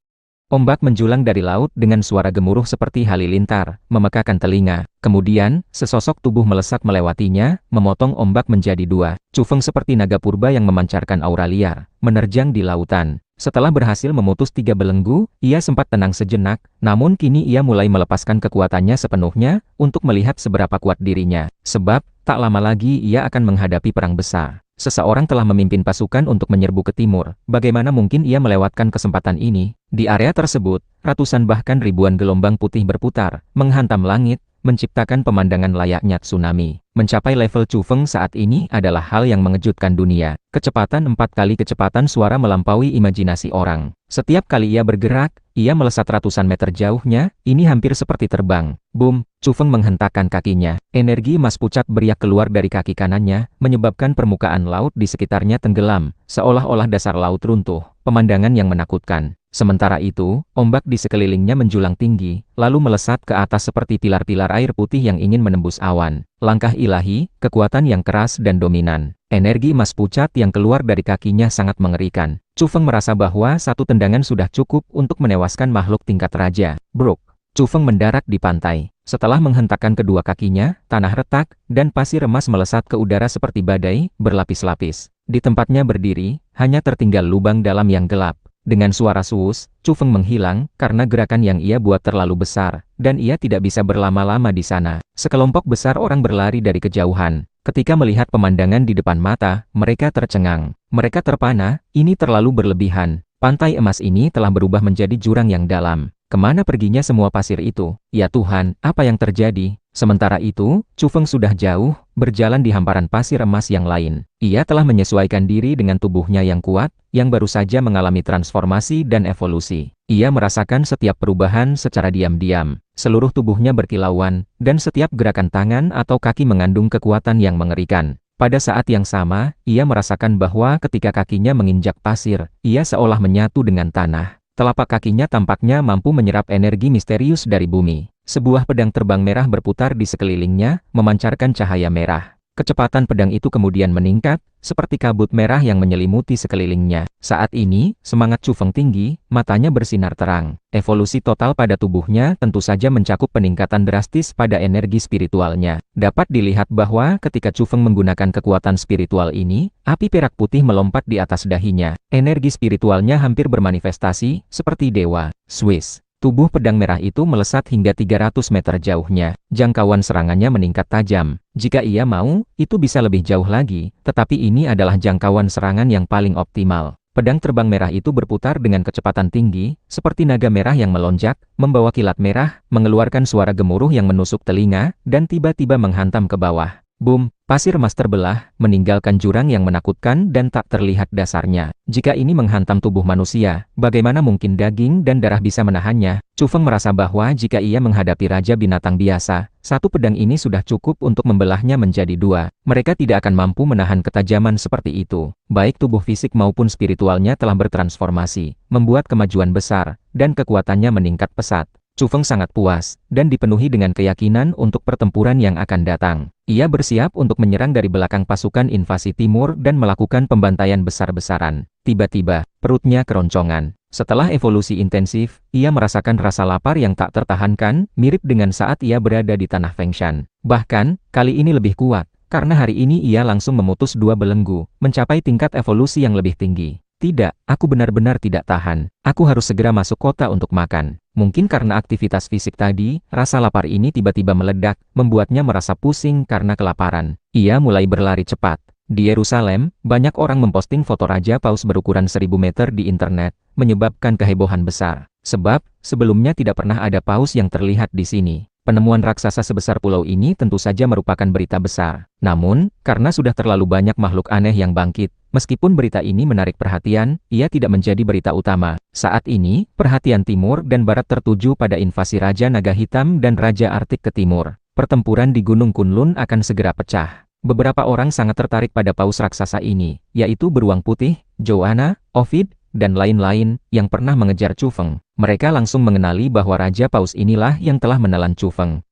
Ombak menjulang dari laut dengan suara gemuruh seperti halilintar, memekakan telinga. Kemudian, sesosok tubuh melesat melewatinya, memotong ombak menjadi 2. Chu Feng seperti naga purba yang memancarkan aura liar, menerjang di lautan. Setelah berhasil memutus 3 belenggu, ia sempat tenang sejenak, namun kini ia mulai melepaskan kekuatannya sepenuhnya, untuk melihat seberapa kuat dirinya. Sebab, tak lama lagi ia akan menghadapi perang besar. Seseorang telah memimpin pasukan untuk menyerbu ke timur. Bagaimana mungkin ia melewatkan kesempatan ini? Di area tersebut, ratusan bahkan ribuan gelombang putih berputar, menghantam langit, menciptakan pemandangan layaknya tsunami. Mencapai level Chu Feng saat ini adalah hal yang mengejutkan dunia. Kecepatan 4 kali kecepatan suara melampaui imajinasi orang. Setiap kali ia bergerak, ia melesat ratusan meter jauhnya, ini hampir seperti terbang. Boom, Chu Feng menghentakkan kakinya. Energi emas pucat beriak keluar dari kaki kanannya, menyebabkan permukaan laut di sekitarnya tenggelam, seolah-olah dasar laut runtuh. Pemandangan yang menakutkan. Sementara itu, ombak di sekelilingnya menjulang tinggi, lalu melesat ke atas seperti pilar-pilar air putih yang ingin menembus awan. Langkah ilahi, kekuatan yang keras dan dominan. Energi emas pucat yang keluar dari kakinya sangat mengerikan. Chu Feng merasa bahwa satu tendangan sudah cukup untuk menewaskan makhluk tingkat raja. Bruk! Chu Feng mendarat di pantai. Setelah menghentakkan kedua kakinya, tanah retak, dan pasir emas melesat ke udara seperti badai, berlapis-lapis. Di tempatnya berdiri, hanya tertinggal lubang dalam yang gelap. Dengan suara suus, Chu Feng menghilang, karena gerakan yang ia buat terlalu besar, dan ia tidak bisa berlama-lama di sana. Sekelompok besar orang berlari dari kejauhan. Ketika melihat pemandangan di depan mata, mereka tercengang. Mereka terpana, ini terlalu berlebihan. Pantai emas ini telah berubah menjadi jurang yang dalam. Kemana perginya semua pasir itu? Ya Tuhan, apa yang terjadi? Sementara itu, Chu Feng sudah jauh, berjalan di hamparan pasir emas yang lain. Ia telah menyesuaikan diri dengan tubuhnya yang kuat, yang baru saja mengalami transformasi dan evolusi. Ia merasakan setiap perubahan secara diam-diam. Seluruh tubuhnya berkilauan, dan setiap gerakan tangan atau kaki mengandung kekuatan yang mengerikan. Pada saat yang sama, ia merasakan bahwa ketika kakinya menginjak pasir, ia seolah menyatu dengan tanah. Telapak kakinya tampaknya mampu menyerap energi misterius dari bumi. Sebuah pedang terbang merah berputar di sekelilingnya, memancarkan cahaya merah. Kecepatan pedang itu kemudian meningkat, seperti kabut merah yang menyelimuti sekelilingnya. Saat ini, semangat Chu Feng tinggi, matanya bersinar terang. Evolusi total pada tubuhnya tentu saja mencakup peningkatan drastis pada energi spiritualnya. Dapat dilihat bahwa ketika Chu Feng menggunakan kekuatan spiritual ini, api perak putih melompat di atas dahinya. Energi spiritualnya hampir bermanifestasi, seperti dewa. Swiss. Tubuh pedang merah itu melesat hingga 300 meter jauhnya. Jangkauan serangannya meningkat tajam. Jika ia mau, itu bisa lebih jauh lagi, tetapi ini adalah jangkauan serangan yang paling optimal. Pedang terbang merah itu berputar dengan kecepatan tinggi, seperti naga merah yang melonjak, membawa kilat merah, mengeluarkan suara gemuruh yang menusuk telinga, dan tiba-tiba menghantam ke bawah. Boom! Pasir emas terbelah, meninggalkan jurang yang menakutkan dan tak terlihat dasarnya. Jika ini menghantam tubuh manusia, bagaimana mungkin daging dan darah bisa menahannya? Chu Feng merasa bahwa jika ia menghadapi raja binatang biasa, satu pedang ini sudah cukup untuk membelahnya menjadi dua. Mereka tidak akan mampu menahan ketajaman seperti itu. Baik tubuh fisik maupun spiritualnya telah bertransformasi, membuat kemajuan besar, dan kekuatannya meningkat pesat. Chu Feng sangat puas, dan dipenuhi dengan keyakinan untuk pertempuran yang akan datang. Ia bersiap untuk menyerang dari belakang pasukan invasi timur dan melakukan pembantaian besar-besaran. Tiba-tiba, perutnya keroncongan. Setelah evolusi intensif, ia merasakan rasa lapar yang tak tertahankan, mirip dengan saat ia berada di tanah Fengshan. Bahkan, kali ini lebih kuat, karena hari ini ia langsung memutus dua belenggu, mencapai tingkat evolusi yang lebih tinggi. Tidak, aku benar-benar tidak tahan. Aku harus segera masuk kota untuk makan. Mungkin karena aktivitas fisik tadi, rasa lapar ini tiba-tiba meledak, membuatnya merasa pusing karena kelaparan. Ia mulai berlari cepat. Di Yerusalem, banyak orang memposting foto Raja Paus berukuran 1000 meter di internet, menyebabkan kehebohan besar. Sebab, sebelumnya tidak pernah ada paus yang terlihat di sini. Penemuan raksasa sebesar pulau ini tentu saja merupakan berita besar. Namun, karena sudah terlalu banyak makhluk aneh yang bangkit, meskipun berita ini menarik perhatian, ia tidak menjadi berita utama. Saat ini, perhatian timur dan barat tertuju pada invasi Raja Naga Hitam dan Raja Arktik ke timur. Pertempuran di Gunung Kunlun akan segera pecah. Beberapa orang sangat tertarik pada paus raksasa ini, yaitu Beruang Putih, Joanna, Ovid, dan lain-lain, yang pernah mengejar Chu Feng. Mereka langsung mengenali bahwa Raja Paus inilah yang telah menelan Chu Feng.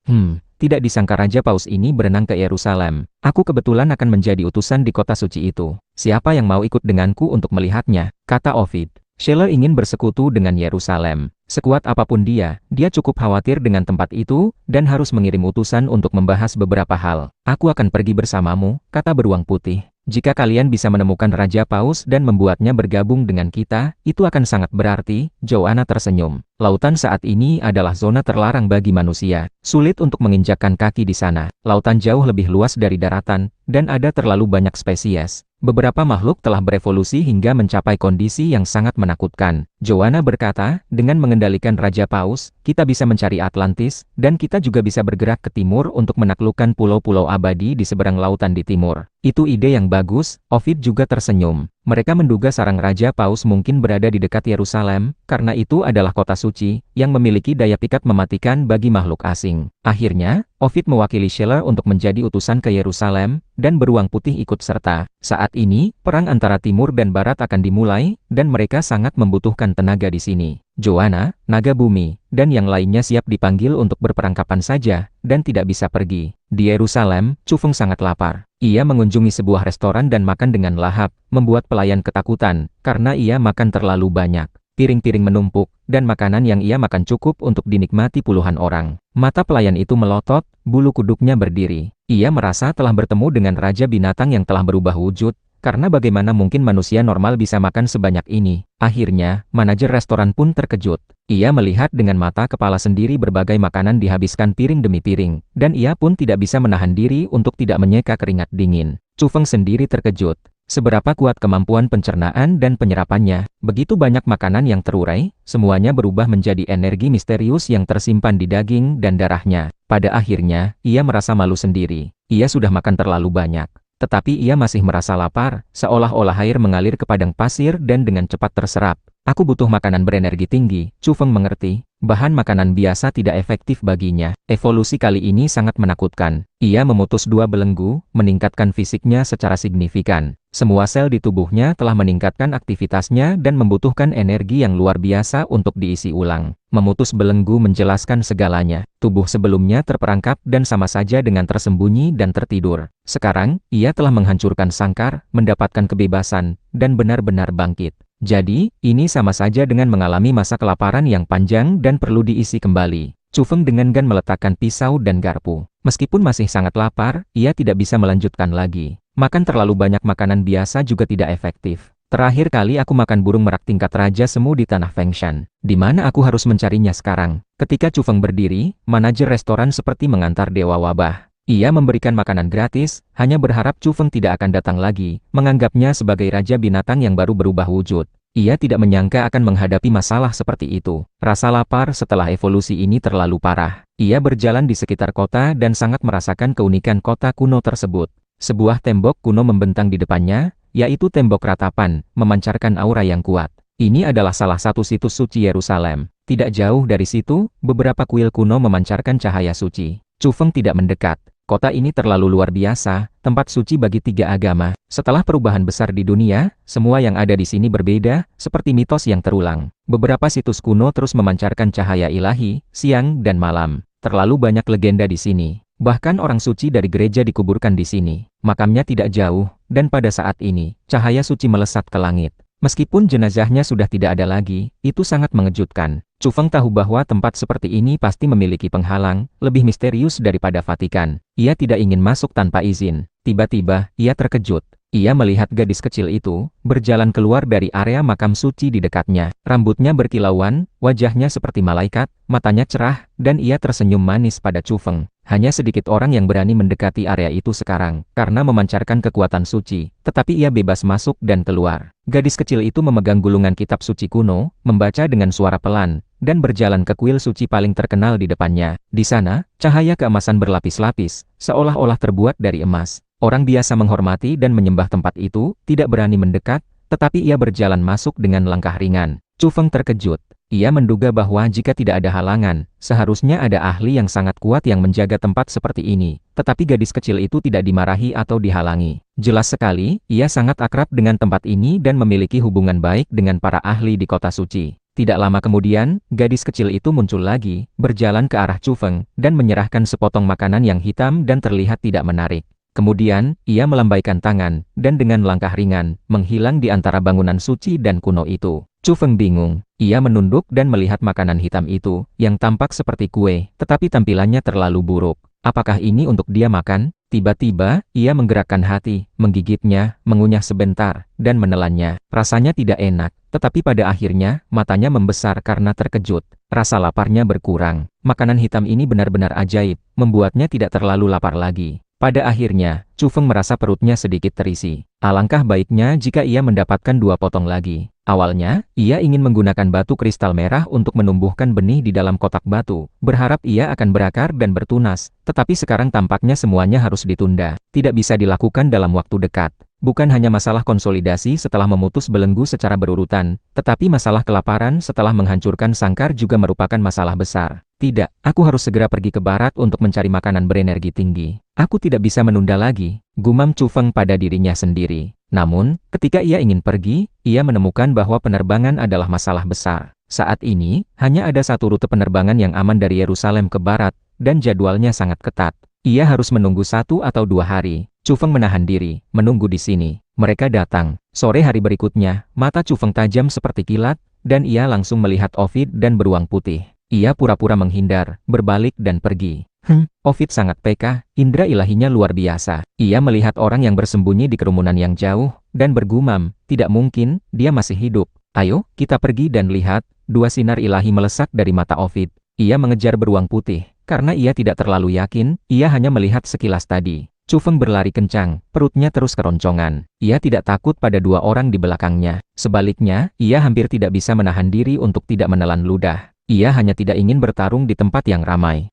Tidak disangka Raja Paus ini berenang ke Yerusalem. Aku kebetulan akan menjadi utusan di kota suci itu. Siapa yang mau ikut denganku untuk melihatnya? Kata Ovid. Scheller ingin bersekutu dengan Yerusalem. Sekuat apapun dia cukup khawatir dengan tempat itu, dan harus mengirim utusan untuk membahas beberapa hal. Aku akan pergi bersamamu, kata Beruang Putih. Jika kalian bisa menemukan Raja Paus dan membuatnya bergabung dengan kita, itu akan sangat berarti. Joanna tersenyum. Lautan saat ini adalah zona terlarang bagi manusia. Sulit untuk menginjakkan kaki di sana. Lautan jauh lebih luas dari daratan, dan ada terlalu banyak spesies. Beberapa makhluk telah berevolusi hingga mencapai kondisi yang sangat menakutkan. Joanna berkata, dengan mengendalikan Raja Paus, kita bisa mencari Atlantis, dan kita juga bisa bergerak ke timur untuk menaklukkan pulau-pulau abadi di seberang lautan di timur. Itu ide yang bagus. Ovid juga tersenyum. Mereka menduga sarang Raja Paus mungkin berada di dekat Yerusalem, karena itu adalah kota suci, yang memiliki daya pikat mematikan bagi makhluk asing. Akhirnya, Ovid mewakili Scheller untuk menjadi utusan ke Yerusalem, dan Beruang Putih ikut serta. Saat ini, perang antara timur dan barat akan dimulai, dan mereka sangat membutuhkan tenaga di sini. Joanna, Naga Bumi, dan yang lainnya siap dipanggil untuk berperang kapan saja, dan tidak bisa pergi. Di Yerusalem, Chu Feng sangat lapar. Ia mengunjungi sebuah restoran dan makan dengan lahap, membuat pelayan ketakutan, karena ia makan terlalu banyak. Piring-piring menumpuk, dan makanan yang ia makan cukup untuk dinikmati puluhan orang. Mata pelayan itu melotot, bulu kuduknya berdiri. Ia merasa telah bertemu dengan Raja Binatang yang telah berubah wujud, karena bagaimana mungkin manusia normal bisa makan sebanyak ini. Akhirnya, manajer restoran pun terkejut. Ia melihat dengan mata kepala sendiri berbagai makanan dihabiskan piring demi piring, dan ia pun tidak bisa menahan diri untuk tidak menyeka keringat dingin. Chu Feng sendiri terkejut. Seberapa kuat kemampuan pencernaan dan penyerapannya, begitu banyak makanan yang terurai, semuanya berubah menjadi energi misterius yang tersimpan di daging dan darahnya. Pada akhirnya, ia merasa malu sendiri. Ia sudah makan terlalu banyak. Tetapi ia masih merasa lapar, seolah-olah air mengalir ke padang pasir dan dengan cepat terserap. Aku butuh makanan berenergi tinggi. Chu Feng mengerti, bahan makanan biasa tidak efektif baginya. Evolusi kali ini sangat menakutkan. Ia memutus dua belenggu, meningkatkan fisiknya secara signifikan. Semua sel di tubuhnya telah meningkatkan aktivitasnya dan membutuhkan energi yang luar biasa untuk diisi ulang. Memutus belenggu menjelaskan segalanya. Tubuh sebelumnya terperangkap dan sama saja dengan tersembunyi dan tertidur. Sekarang, ia telah menghancurkan sangkar, mendapatkan kebebasan, dan benar-benar bangkit. Jadi, ini sama saja dengan mengalami masa kelaparan yang panjang dan perlu diisi kembali. Chu Feng dengan gan meletakkan pisau dan garpu. Meskipun masih sangat lapar, ia tidak bisa melanjutkan lagi. Makan terlalu banyak makanan biasa juga tidak efektif. Terakhir kali aku makan burung merak tingkat Raja Semu di tanah Fengshan. Di mana aku harus mencarinya sekarang? Ketika Chu Feng berdiri, manajer restoran seperti mengantar dewa wabah. Ia memberikan makanan gratis, hanya berharap Chu Feng tidak akan datang lagi, menganggapnya sebagai raja binatang yang baru berubah wujud. Ia tidak menyangka akan menghadapi masalah seperti itu. Rasa lapar setelah evolusi ini terlalu parah. Ia berjalan di sekitar kota dan sangat merasakan keunikan kota kuno tersebut. Sebuah tembok kuno membentang di depannya, yaitu tembok ratapan, memancarkan aura yang kuat. Ini adalah salah satu situs suci Yerusalem. Tidak jauh dari situ, beberapa kuil kuno memancarkan cahaya suci. Chu Feng tidak mendekat. Kota ini terlalu luar biasa, tempat suci bagi 3 agama. Setelah perubahan besar di dunia, semua yang ada di sini berbeda, seperti mitos yang terulang. Beberapa situs kuno terus memancarkan cahaya ilahi, siang dan malam. Terlalu banyak legenda di sini. Bahkan orang suci dari gereja dikuburkan di sini. Makamnya tidak jauh, dan pada saat ini, cahaya suci melesat ke langit. Meskipun jenazahnya sudah tidak ada lagi, itu sangat mengejutkan. Chu Feng tahu bahwa tempat seperti ini pasti memiliki penghalang, lebih misterius daripada Vatikan. Ia tidak ingin masuk tanpa izin. Tiba-tiba, ia terkejut. Ia melihat gadis kecil itu, berjalan keluar dari area makam suci di dekatnya. Rambutnya berkilauan, wajahnya seperti malaikat, matanya cerah, dan ia tersenyum manis pada Chu Feng. Hanya sedikit orang yang berani mendekati area itu sekarang, karena memancarkan kekuatan suci, tetapi ia bebas masuk dan keluar. Gadis kecil itu memegang gulungan kitab suci kuno, membaca dengan suara pelan, dan berjalan ke kuil suci paling terkenal di depannya. Di sana, cahaya keemasan berlapis-lapis, seolah-olah terbuat dari emas. Orang biasa menghormati dan menyembah tempat itu, tidak berani mendekat, tetapi ia berjalan masuk dengan langkah ringan. Chu Feng terkejut. Ia menduga bahwa jika tidak ada halangan, seharusnya ada ahli yang sangat kuat yang menjaga tempat seperti ini. Tetapi gadis kecil itu tidak dimarahi atau dihalangi. Jelas sekali, ia sangat akrab dengan tempat ini dan memiliki hubungan baik dengan para ahli di kota suci. Tidak lama kemudian, gadis kecil itu muncul lagi, berjalan ke arah Chu Feng, dan menyerahkan sepotong makanan yang hitam dan terlihat tidak menarik. Kemudian, ia melambaikan tangan, dan dengan langkah ringan, menghilang di antara bangunan suci dan kuno itu. Chu Feng bingung. Ia menunduk dan melihat makanan hitam itu, yang tampak seperti kue, tetapi tampilannya terlalu buruk. Apakah ini untuk dia makan? Tiba-tiba, ia menggerakkan hati, menggigitnya, mengunyah sebentar, dan menelannya. Rasanya tidak enak, tetapi pada akhirnya, matanya membesar karena terkejut. Rasa laparnya berkurang. Makanan hitam ini benar-benar ajaib, membuatnya tidak terlalu lapar lagi. Pada akhirnya, Chu Feng merasa perutnya sedikit terisi. Alangkah baiknya jika ia mendapatkan 2 potong lagi. Awalnya, ia ingin menggunakan batu kristal merah untuk menumbuhkan benih di dalam kotak batu, berharap ia akan berakar dan bertunas, tetapi sekarang tampaknya semuanya harus ditunda. Tidak bisa dilakukan dalam waktu dekat. Bukan hanya masalah konsolidasi setelah memutus belenggu secara berurutan, tetapi masalah kelaparan setelah menghancurkan sangkar juga merupakan masalah besar. Tidak, aku harus segera pergi ke barat untuk mencari makanan berenergi tinggi. Aku tidak bisa menunda lagi, gumam Chu Feng pada dirinya sendiri. Namun, ketika ia ingin pergi, ia menemukan bahwa penerbangan adalah masalah besar. Saat ini, hanya ada satu rute penerbangan yang aman dari Yerusalem ke barat, dan jadwalnya sangat ketat. Ia harus menunggu 1 atau 2 hari. Chu Feng menahan diri, menunggu di sini. Mereka datang. Sore hari berikutnya, mata Chu Feng tajam seperti kilat, dan ia langsung melihat Ovid dan beruang putih. Ia pura-pura menghindar, berbalik dan pergi. Ovid sangat peka, indera ilahinya luar biasa. Ia melihat orang yang bersembunyi di kerumunan yang jauh, dan bergumam, tidak mungkin, dia masih hidup. Ayo, kita pergi dan lihat. 2 sinar ilahi melesak dari mata Ovid. Ia mengejar beruang putih, karena ia tidak terlalu yakin, ia hanya melihat sekilas tadi. Chu Feng berlari kencang, perutnya terus keroncongan. Ia tidak takut pada 2 orang di belakangnya. Sebaliknya, ia hampir tidak bisa menahan diri untuk tidak menelan ludah. Ia hanya tidak ingin bertarung di tempat yang ramai.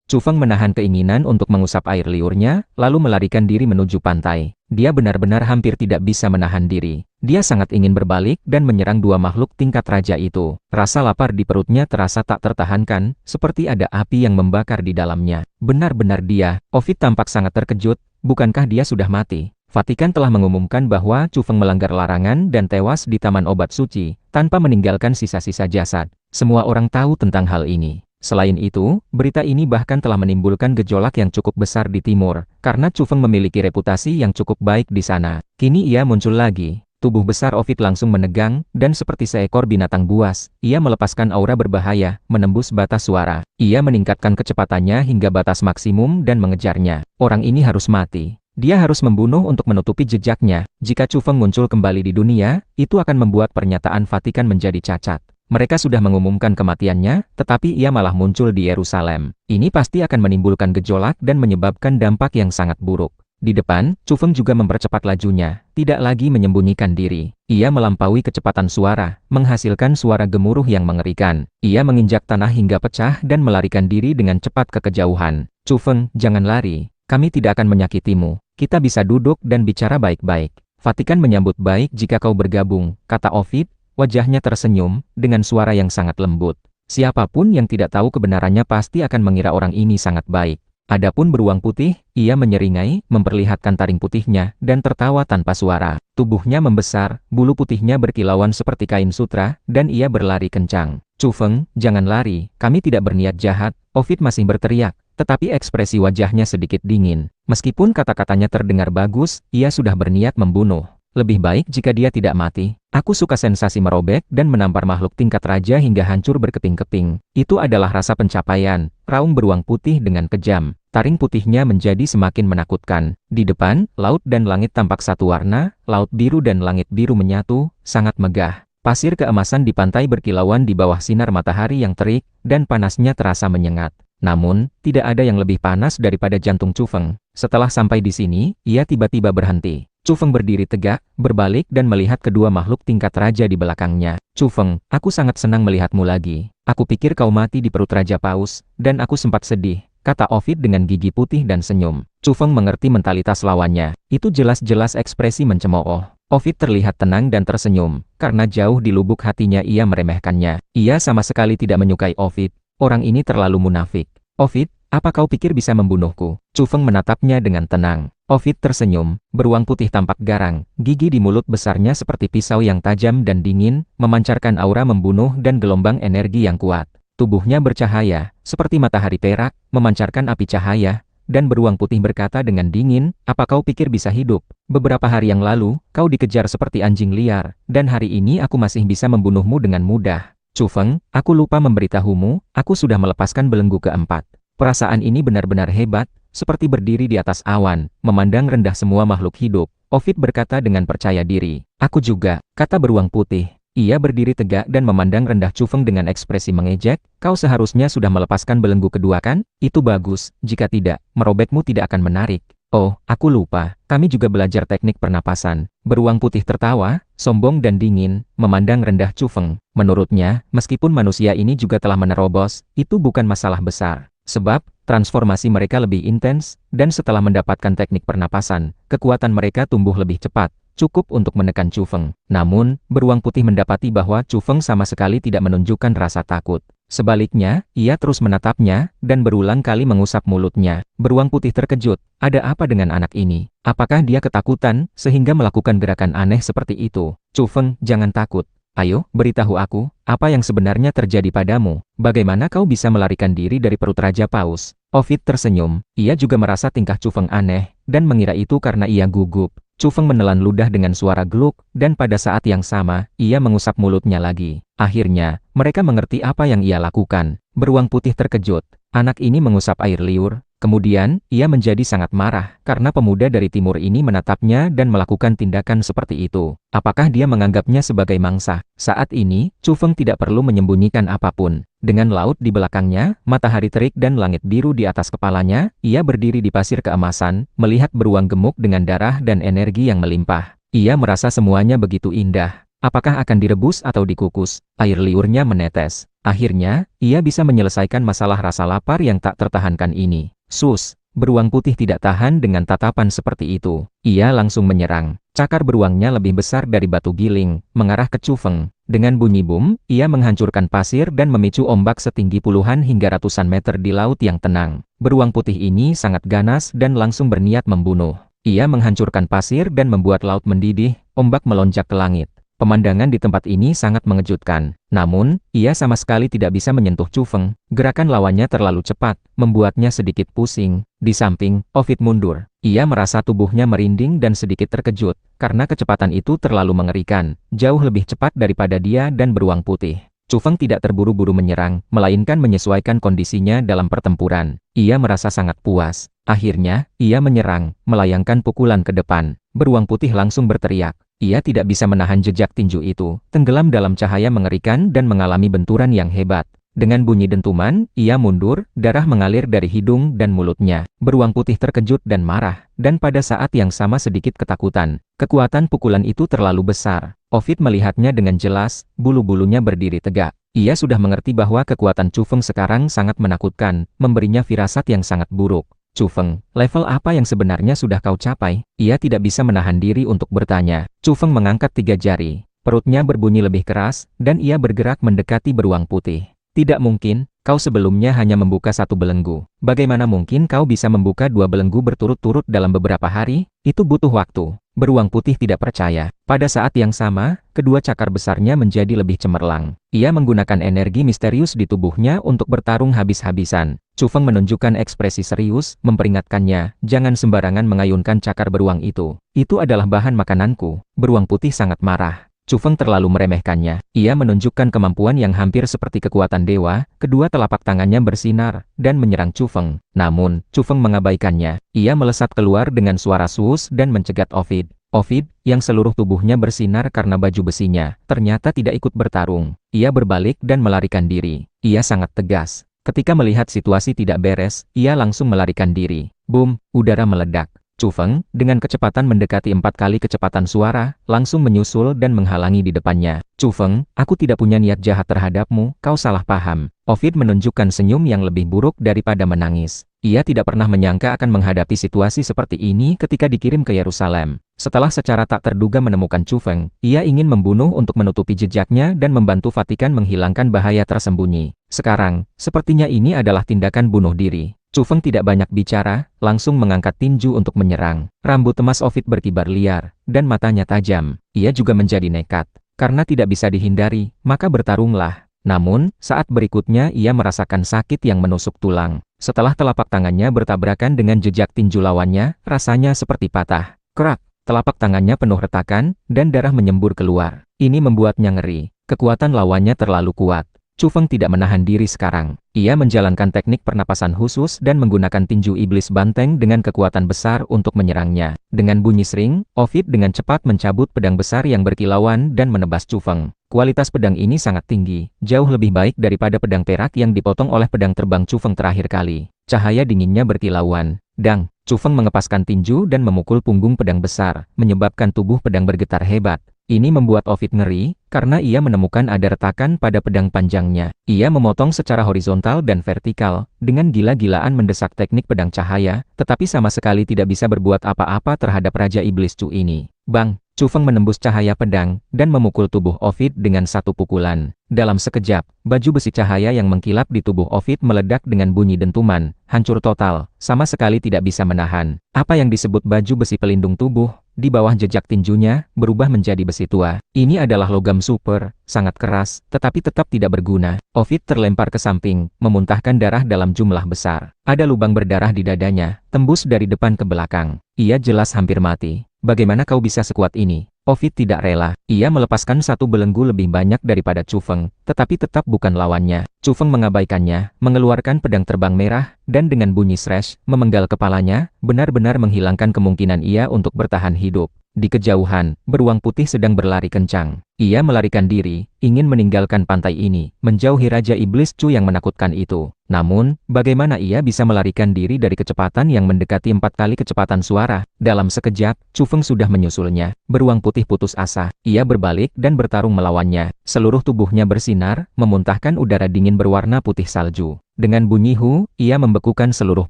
Chu Feng menahan keinginan untuk mengusap air liurnya, lalu melarikan diri menuju pantai. Dia benar-benar hampir tidak bisa menahan diri. Dia sangat ingin berbalik dan menyerang 2 makhluk tingkat raja itu. Rasa lapar di perutnya terasa tak tertahankan, seperti ada api yang membakar di dalamnya. Benar-benar dia, Ovid tampak sangat terkejut, bukankah dia sudah mati? Vatikan telah mengumumkan bahwa Chu Feng melanggar larangan dan tewas di Taman Obat Suci, tanpa meninggalkan sisa-sisa jasad. Semua orang tahu tentang hal ini. Selain itu, berita ini bahkan telah menimbulkan gejolak yang cukup besar di timur, karena Chu Feng memiliki reputasi yang cukup baik di sana. Kini ia muncul lagi. Tubuh besar Ovid langsung menegang, dan seperti seekor binatang buas, ia melepaskan aura berbahaya, menembus batas suara. Ia meningkatkan kecepatannya hingga batas maksimum dan mengejarnya. Orang ini harus mati. Dia harus membunuh untuk menutupi jejaknya. Jika Chu Feng muncul kembali di dunia, itu akan membuat pernyataan Vatikan menjadi cacat. Mereka sudah mengumumkan kematiannya, tetapi ia malah muncul di Yerusalem. Ini pasti akan menimbulkan gejolak dan menyebabkan dampak yang sangat buruk. Di depan, Chu Feng juga mempercepat lajunya, tidak lagi menyembunyikan diri. Ia melampaui kecepatan suara, menghasilkan suara gemuruh yang mengerikan. Ia menginjak tanah hingga pecah dan melarikan diri dengan cepat ke kejauhan. Chu Feng, jangan lari. Kami tidak akan menyakitimu. Kita bisa duduk dan bicara baik-baik. Vatikan menyambut baik jika kau bergabung, kata Ovid, wajahnya tersenyum, dengan suara yang sangat lembut. Siapapun yang tidak tahu kebenarannya pasti akan mengira orang ini sangat baik. Adapun beruang putih, ia menyeringai, memperlihatkan taring putihnya, dan tertawa tanpa suara. Tubuhnya membesar, bulu putihnya berkilauan seperti kain sutra, dan ia berlari kencang. Chu Feng, jangan lari, kami tidak berniat jahat, Ovid masih berteriak. Tetapi ekspresi wajahnya sedikit dingin. Meskipun kata-katanya terdengar bagus, ia sudah berniat membunuh. Lebih baik jika dia tidak mati. Aku suka sensasi merobek dan menampar makhluk tingkat raja hingga hancur berkeping-keping. Itu adalah rasa pencapaian, raung beruang putih dengan kejam. Taring putihnya menjadi semakin menakutkan. Di depan, laut dan langit tampak satu warna, laut biru dan langit biru menyatu, sangat megah. Pasir keemasan di pantai berkilauan di bawah sinar matahari yang terik, dan panasnya terasa menyengat. Namun, tidak ada yang lebih panas daripada jantung Chu Feng. Setelah sampai di sini, ia tiba-tiba berhenti. Chu Feng berdiri tegak, berbalik dan melihat kedua makhluk tingkat raja di belakangnya. Chu Feng, aku sangat senang melihatmu lagi. Aku pikir kau mati di perut Raja Paus, dan aku sempat sedih, kata Ovid dengan gigi putih dan senyum. Chu Feng mengerti mentalitas lawannya. Itu jelas-jelas ekspresi mencemooh. Ovid terlihat tenang dan tersenyum, karena jauh di lubuk hatinya ia meremehkannya. Ia sama sekali tidak menyukai Ovid. Orang ini terlalu munafik. Ovid, apa kau pikir bisa membunuhku? Chu Feng menatapnya dengan tenang. Ovid tersenyum, beruang putih tampak garang, gigi di mulut besarnya seperti pisau yang tajam dan dingin, memancarkan aura membunuh dan gelombang energi yang kuat. Tubuhnya bercahaya, seperti matahari perak, memancarkan api cahaya, dan beruang putih berkata dengan dingin, apa kau pikir bisa hidup? Beberapa hari yang lalu, kau dikejar seperti anjing liar, dan hari ini aku masih bisa membunuhmu dengan mudah. Chu Feng, aku lupa memberitahumu, aku sudah melepaskan belenggu keempat. Perasaan ini benar-benar hebat, seperti berdiri di atas awan, memandang rendah semua makhluk hidup. Ovid berkata dengan percaya diri. Aku juga, kata beruang putih. Ia berdiri tegak dan memandang rendah Chu Feng dengan ekspresi mengejek. Kau seharusnya sudah melepaskan belenggu kedua kan? Itu bagus, jika tidak, merobekmu tidak akan menarik. Oh, aku lupa, kami juga belajar teknik pernapasan. Beruang putih tertawa, sombong dan dingin, memandang rendah Chu Feng. Menurutnya, meskipun manusia ini juga telah menerobos, itu bukan masalah besar. Sebab, transformasi mereka lebih intens, dan setelah mendapatkan teknik pernapasan, kekuatan mereka tumbuh lebih cepat, cukup untuk menekan Chu Feng. Namun, beruang putih mendapati bahwa Chu Feng sama sekali tidak menunjukkan rasa takut. Sebaliknya, ia terus menatapnya, dan berulang kali mengusap mulutnya. Beruang putih terkejut, ada apa dengan anak ini? Apakah dia ketakutan, sehingga melakukan gerakan aneh seperti itu? Chu Feng, jangan takut. Ayo, beritahu aku, apa yang sebenarnya terjadi padamu? Bagaimana kau bisa melarikan diri dari perut Raja Paus? Ovid tersenyum, ia juga merasa tingkah Chu Feng aneh, dan mengira itu karena ia gugup. Chu Feng menelan ludah dengan suara geluk, dan pada saat yang sama, ia mengusap mulutnya lagi. Akhirnya, mereka mengerti apa yang ia lakukan. Beruang putih terkejut. Anak ini mengusap air liur. Kemudian, ia menjadi sangat marah, karena pemuda dari timur ini menatapnya dan melakukan tindakan seperti itu. Apakah dia menganggapnya sebagai mangsa? Saat ini, Chu Feng tidak perlu menyembunyikan apapun. Dengan laut di belakangnya, matahari terik dan langit biru di atas kepalanya, ia berdiri di pasir keemasan, melihat beruang gemuk dengan darah dan energi yang melimpah. Ia merasa semuanya begitu indah. Apakah akan direbus atau dikukus? Air liurnya menetes. Akhirnya, ia bisa menyelesaikan masalah rasa lapar yang tak tertahankan ini. Sus, beruang putih tidak tahan dengan tatapan seperti itu. Ia langsung menyerang. Cakar beruangnya lebih besar dari batu giling, mengarah ke Chu Feng. Dengan bunyi bum, ia menghancurkan pasir dan memicu ombak setinggi puluhan hingga ratusan meter di laut yang tenang. Beruang putih ini sangat ganas dan langsung berniat membunuh. Ia menghancurkan pasir dan membuat laut mendidih, ombak melonjak ke langit. Pemandangan di tempat ini sangat mengejutkan. Namun, ia sama sekali tidak bisa menyentuh Chu Feng. Gerakan lawannya terlalu cepat, membuatnya sedikit pusing. Di samping, Ovid mundur. Ia merasa tubuhnya merinding dan sedikit terkejut, karena kecepatan itu terlalu mengerikan, jauh lebih cepat daripada dia dan beruang putih. Chu Feng tidak terburu-buru menyerang, melainkan menyesuaikan kondisinya dalam pertempuran. Ia merasa sangat puas. Akhirnya, ia menyerang, melayangkan pukulan ke depan. Beruang putih langsung berteriak. Ia tidak bisa menahan jejak tinju itu, tenggelam dalam cahaya mengerikan dan mengalami benturan yang hebat. Dengan bunyi dentuman, ia mundur, darah mengalir dari hidung dan mulutnya. Beruang putih terkejut dan marah, dan pada saat yang sama sedikit ketakutan. Kekuatan pukulan itu terlalu besar. Ovid melihatnya dengan jelas, bulu-bulunya berdiri tegak. Ia sudah mengerti bahwa kekuatan Chu Feng sekarang sangat menakutkan, memberinya firasat yang sangat buruk. Chu Feng, level apa yang sebenarnya sudah kau capai? Ia tidak bisa menahan diri untuk bertanya. Chu Feng mengangkat 3 jari. Perutnya berbunyi lebih keras, dan ia bergerak mendekati beruang putih. Tidak mungkin, kau sebelumnya hanya membuka 1 belenggu. Bagaimana mungkin kau bisa membuka 2 belenggu berturut-turut dalam beberapa hari? Itu butuh waktu. Beruang putih tidak percaya. Pada saat yang sama, kedua cakar besarnya menjadi lebih cemerlang. Ia menggunakan energi misterius di tubuhnya untuk bertarung habis-habisan. Chu Feng menunjukkan ekspresi serius, memperingatkannya, jangan sembarangan mengayunkan cakar beruang itu. Itu adalah bahan makananku. Beruang putih sangat marah. Chu Feng terlalu meremehkannya. Ia menunjukkan kemampuan yang hampir seperti kekuatan dewa, kedua telapak tangannya bersinar, dan menyerang Chu Feng. Namun, Chu Feng mengabaikannya. Ia melesat keluar dengan suara sus dan mencegat Ovid. Ovid, yang seluruh tubuhnya bersinar karena baju besinya, ternyata tidak ikut bertarung. Ia berbalik dan melarikan diri. Ia sangat tegas. Ketika melihat situasi tidak beres, ia langsung melarikan diri. Boom, udara meledak. Chu Feng, dengan kecepatan mendekati 4 kali kecepatan suara, langsung menyusul dan menghalangi di depannya. Chu Feng, aku tidak punya niat jahat terhadapmu, kau salah paham. Ovid menunjukkan senyum yang lebih buruk daripada menangis. Ia tidak pernah menyangka akan menghadapi situasi seperti ini ketika dikirim ke Yerusalem. Setelah secara tak terduga menemukan Chu Feng, ia ingin membunuh untuk menutupi jejaknya dan membantu Vatikan menghilangkan bahaya tersembunyi. Sekarang, sepertinya ini adalah tindakan bunuh diri. Chu Feng tidak banyak bicara, langsung mengangkat tinju untuk menyerang. Rambut emas Ovid berkibar liar, dan matanya tajam. Ia juga menjadi nekat. Karena tidak bisa dihindari, maka bertarunglah. Namun, saat berikutnya ia merasakan sakit yang menusuk tulang. Setelah telapak tangannya bertabrakan dengan jejak tinju lawannya, rasanya seperti patah. Kerak, telapak tangannya penuh retakan, dan darah menyembur keluar. Ini membuatnya ngeri. Kekuatan lawannya terlalu kuat. Chu Feng tidak menahan diri sekarang. Ia menjalankan teknik pernapasan khusus dan menggunakan tinju iblis banteng dengan kekuatan besar untuk menyerangnya. Dengan bunyi sering, Ovid dengan cepat mencabut pedang besar yang berkilauan dan menebas Chu Feng. Kualitas pedang ini sangat tinggi, jauh lebih baik daripada pedang perak yang dipotong oleh pedang terbang Chu Feng terakhir kali. Cahaya dinginnya berkilauan. Dang, Chu Feng mengepaskan tinju dan memukul punggung pedang besar, menyebabkan tubuh pedang bergetar hebat. Ini membuat Ovid ngeri, karena ia menemukan ada retakan pada pedang panjangnya. Ia memotong secara horizontal dan vertikal, dengan gila-gilaan mendesak teknik pedang cahaya, tetapi sama sekali tidak bisa berbuat apa-apa terhadap Raja Iblis Chu ini. Bang! Chu Feng menembus cahaya pedang, dan memukul tubuh Ovid dengan 1 pukulan. Dalam sekejap, baju besi cahaya yang mengkilap di tubuh Ovid meledak dengan bunyi dentuman, hancur total, sama sekali tidak bisa menahan. Apa yang disebut baju besi pelindung tubuh, di bawah jejak tinjunya, berubah menjadi besi tua. Ini adalah logam super, sangat keras, tetapi tetap tidak berguna. Ovid terlempar ke samping, memuntahkan darah dalam jumlah besar. Ada lubang berdarah di dadanya, tembus dari depan ke belakang. Ia jelas hampir mati. Bagaimana kau bisa sekuat ini? Ovid tidak rela. Ia melepaskan 1 belenggu lebih banyak daripada Chu Feng, tetapi tetap bukan lawannya. Chu Feng mengabaikannya, mengeluarkan pedang terbang merah, dan dengan bunyi srash, memenggal kepalanya, benar-benar menghilangkan kemungkinan ia untuk bertahan hidup. Di kejauhan, beruang putih sedang berlari kencang. Ia melarikan diri, ingin meninggalkan pantai ini, menjauhi Raja Iblis Chu yang menakutkan itu. Namun, bagaimana ia bisa melarikan diri dari kecepatan yang mendekati 4 kali kecepatan suara? Dalam sekejap, Chu Feng sudah menyusulnya. Beruang putih putus asa. Ia berbalik dan bertarung melawannya. Seluruh tubuhnya bersinar, memuntahkan udara dingin berwarna putih salju. Dengan bunyi hu, ia membekukan seluruh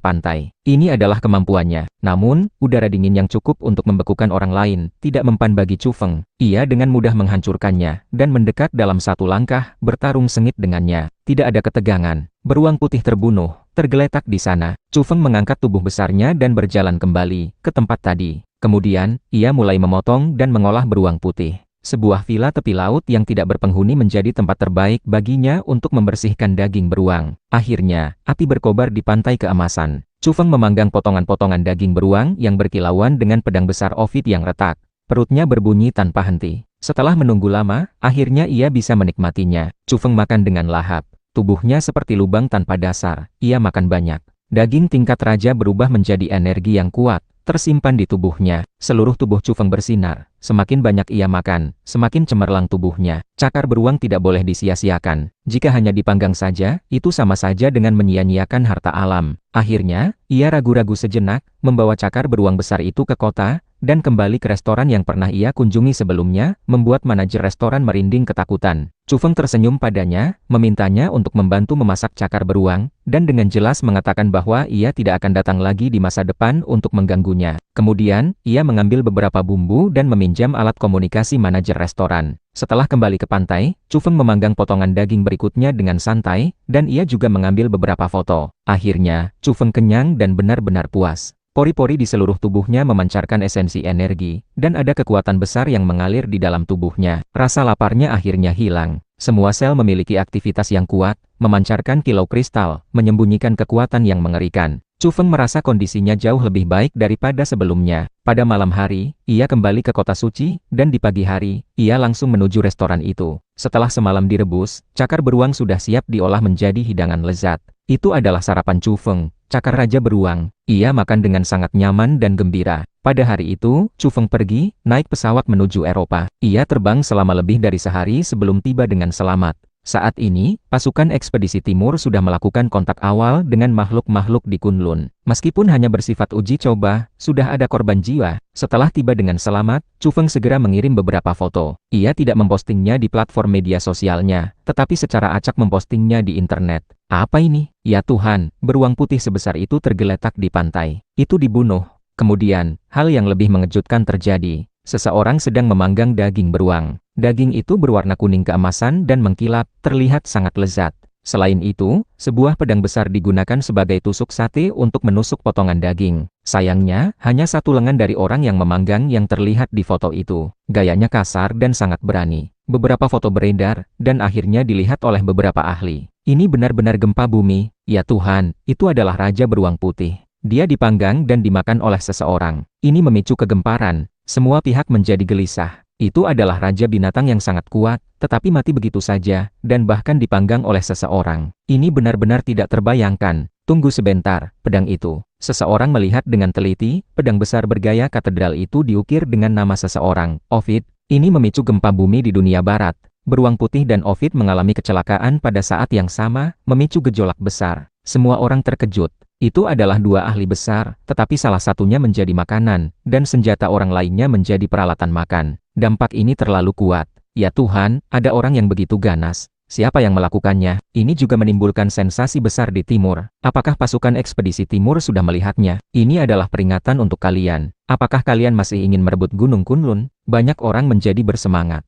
pantai. Ini adalah kemampuannya. Namun, udara dingin yang cukup untuk membekukan orang lain, tidak mempan bagi Chu Feng. Ia dengan mudah menghancurkannya, dan mendekat dalam 1 langkah, bertarung sengit dengannya. Tidak ada ketegangan. Beruang putih terbunuh, tergeletak di sana. Chu Feng mengangkat tubuh besarnya dan berjalan kembali ke tempat tadi. Kemudian, ia mulai memotong dan mengolah beruang putih. Sebuah villa tepi laut yang tidak berpenghuni menjadi tempat terbaik baginya untuk membersihkan daging beruang. Akhirnya, api berkobar di pantai keemasan. Chu Feng memanggang potongan-potongan daging beruang yang berkilauan dengan pedang besar Ovid yang retak. Perutnya berbunyi tanpa henti. Setelah menunggu lama, akhirnya ia bisa menikmatinya. Chu Feng makan dengan lahap. Tubuhnya seperti lubang tanpa dasar. Ia makan banyak. Daging tingkat raja berubah menjadi energi yang kuat, tersimpan di tubuhnya. Seluruh tubuh Chu Feng bersinar. Semakin banyak ia makan, semakin cemerlang tubuhnya. Cakar beruang tidak boleh disia-siakan. Jika hanya dipanggang saja, itu sama saja dengan menyia-nyiakan harta alam. Akhirnya, ia ragu-ragu sejenak, membawa cakar beruang besar itu ke kota, dan kembali ke restoran yang pernah ia kunjungi sebelumnya, membuat manajer restoran merinding ketakutan. Chu Feng tersenyum padanya, memintanya untuk membantu memasak cakar beruang, dan dengan jelas mengatakan bahwa ia tidak akan datang lagi di masa depan untuk mengganggunya. Kemudian, ia mengambil beberapa bumbu dan meminjam alat komunikasi manajer restoran. Setelah kembali ke pantai, Chu Feng memanggang potongan daging berikutnya dengan santai, dan ia juga mengambil beberapa foto. Akhirnya, Chu Feng kenyang dan benar-benar puas. Pori-pori di seluruh tubuhnya memancarkan esensi energi, dan ada kekuatan besar yang mengalir di dalam tubuhnya. Rasa laparnya akhirnya hilang. Semua sel memiliki aktivitas yang kuat, memancarkan kilau kristal, menyembunyikan kekuatan yang mengerikan. Chu Feng merasa kondisinya jauh lebih baik daripada sebelumnya. Pada malam hari, ia kembali ke kota suci, dan di pagi hari, ia langsung menuju restoran itu. Setelah semalam direbus, cakar beruang sudah siap diolah menjadi hidangan lezat. Itu adalah sarapan Chu Feng, cakar raja beruang. Ia makan dengan sangat nyaman dan gembira. Pada hari itu, Chu Feng pergi, naik pesawat menuju Eropa. Ia terbang selama lebih dari sehari sebelum tiba dengan selamat. Saat ini, pasukan ekspedisi timur sudah melakukan kontak awal dengan makhluk-makhluk di Kunlun. Meskipun hanya bersifat uji coba, sudah ada korban jiwa. Setelah tiba dengan selamat, Chu Feng segera mengirim beberapa foto. Ia tidak mempostingnya di platform media sosialnya, tetapi secara acak mempostingnya di internet. Apa ini? Ya Tuhan, beruang putih sebesar itu tergeletak di pantai. Itu dibunuh. Kemudian, hal yang lebih mengejutkan terjadi. Seseorang sedang memanggang daging beruang. Daging itu berwarna kuning keemasan dan mengkilap, terlihat sangat lezat. Selain itu, sebuah pedang besar digunakan sebagai tusuk sate untuk menusuk potongan daging. Sayangnya, hanya satu lengan dari orang yang memanggang yang terlihat di foto itu. Gayanya kasar dan sangat berani. Beberapa foto beredar, dan akhirnya dilihat oleh beberapa ahli. Ini benar-benar gempa bumi. Ya Tuhan, itu adalah Raja Beruang Putih. Dia dipanggang dan dimakan oleh seseorang. Ini memicu kegemparan. Semua pihak menjadi gelisah. Itu adalah raja binatang yang sangat kuat, tetapi mati begitu saja, dan bahkan dipanggang oleh seseorang. Ini benar-benar tidak terbayangkan. Tunggu sebentar, pedang itu. Seseorang melihat dengan teliti, pedang besar bergaya katedral itu diukir dengan nama seseorang, Ovid. Ini memicu gempa bumi di dunia barat. Beruang Putih dan Ovid mengalami kecelakaan pada saat yang sama, memicu gejolak besar. Semua orang terkejut. Itu adalah dua ahli besar, tetapi salah satunya menjadi makanan, dan senjata orang lainnya menjadi peralatan makan. Dampak ini terlalu kuat. Ya Tuhan, ada orang yang begitu ganas. Siapa yang melakukannya? Ini juga menimbulkan sensasi besar di timur. Apakah pasukan ekspedisi timur sudah melihatnya? Ini adalah peringatan untuk kalian. Apakah kalian masih ingin merebut Gunung Kunlun? Banyak orang menjadi bersemangat.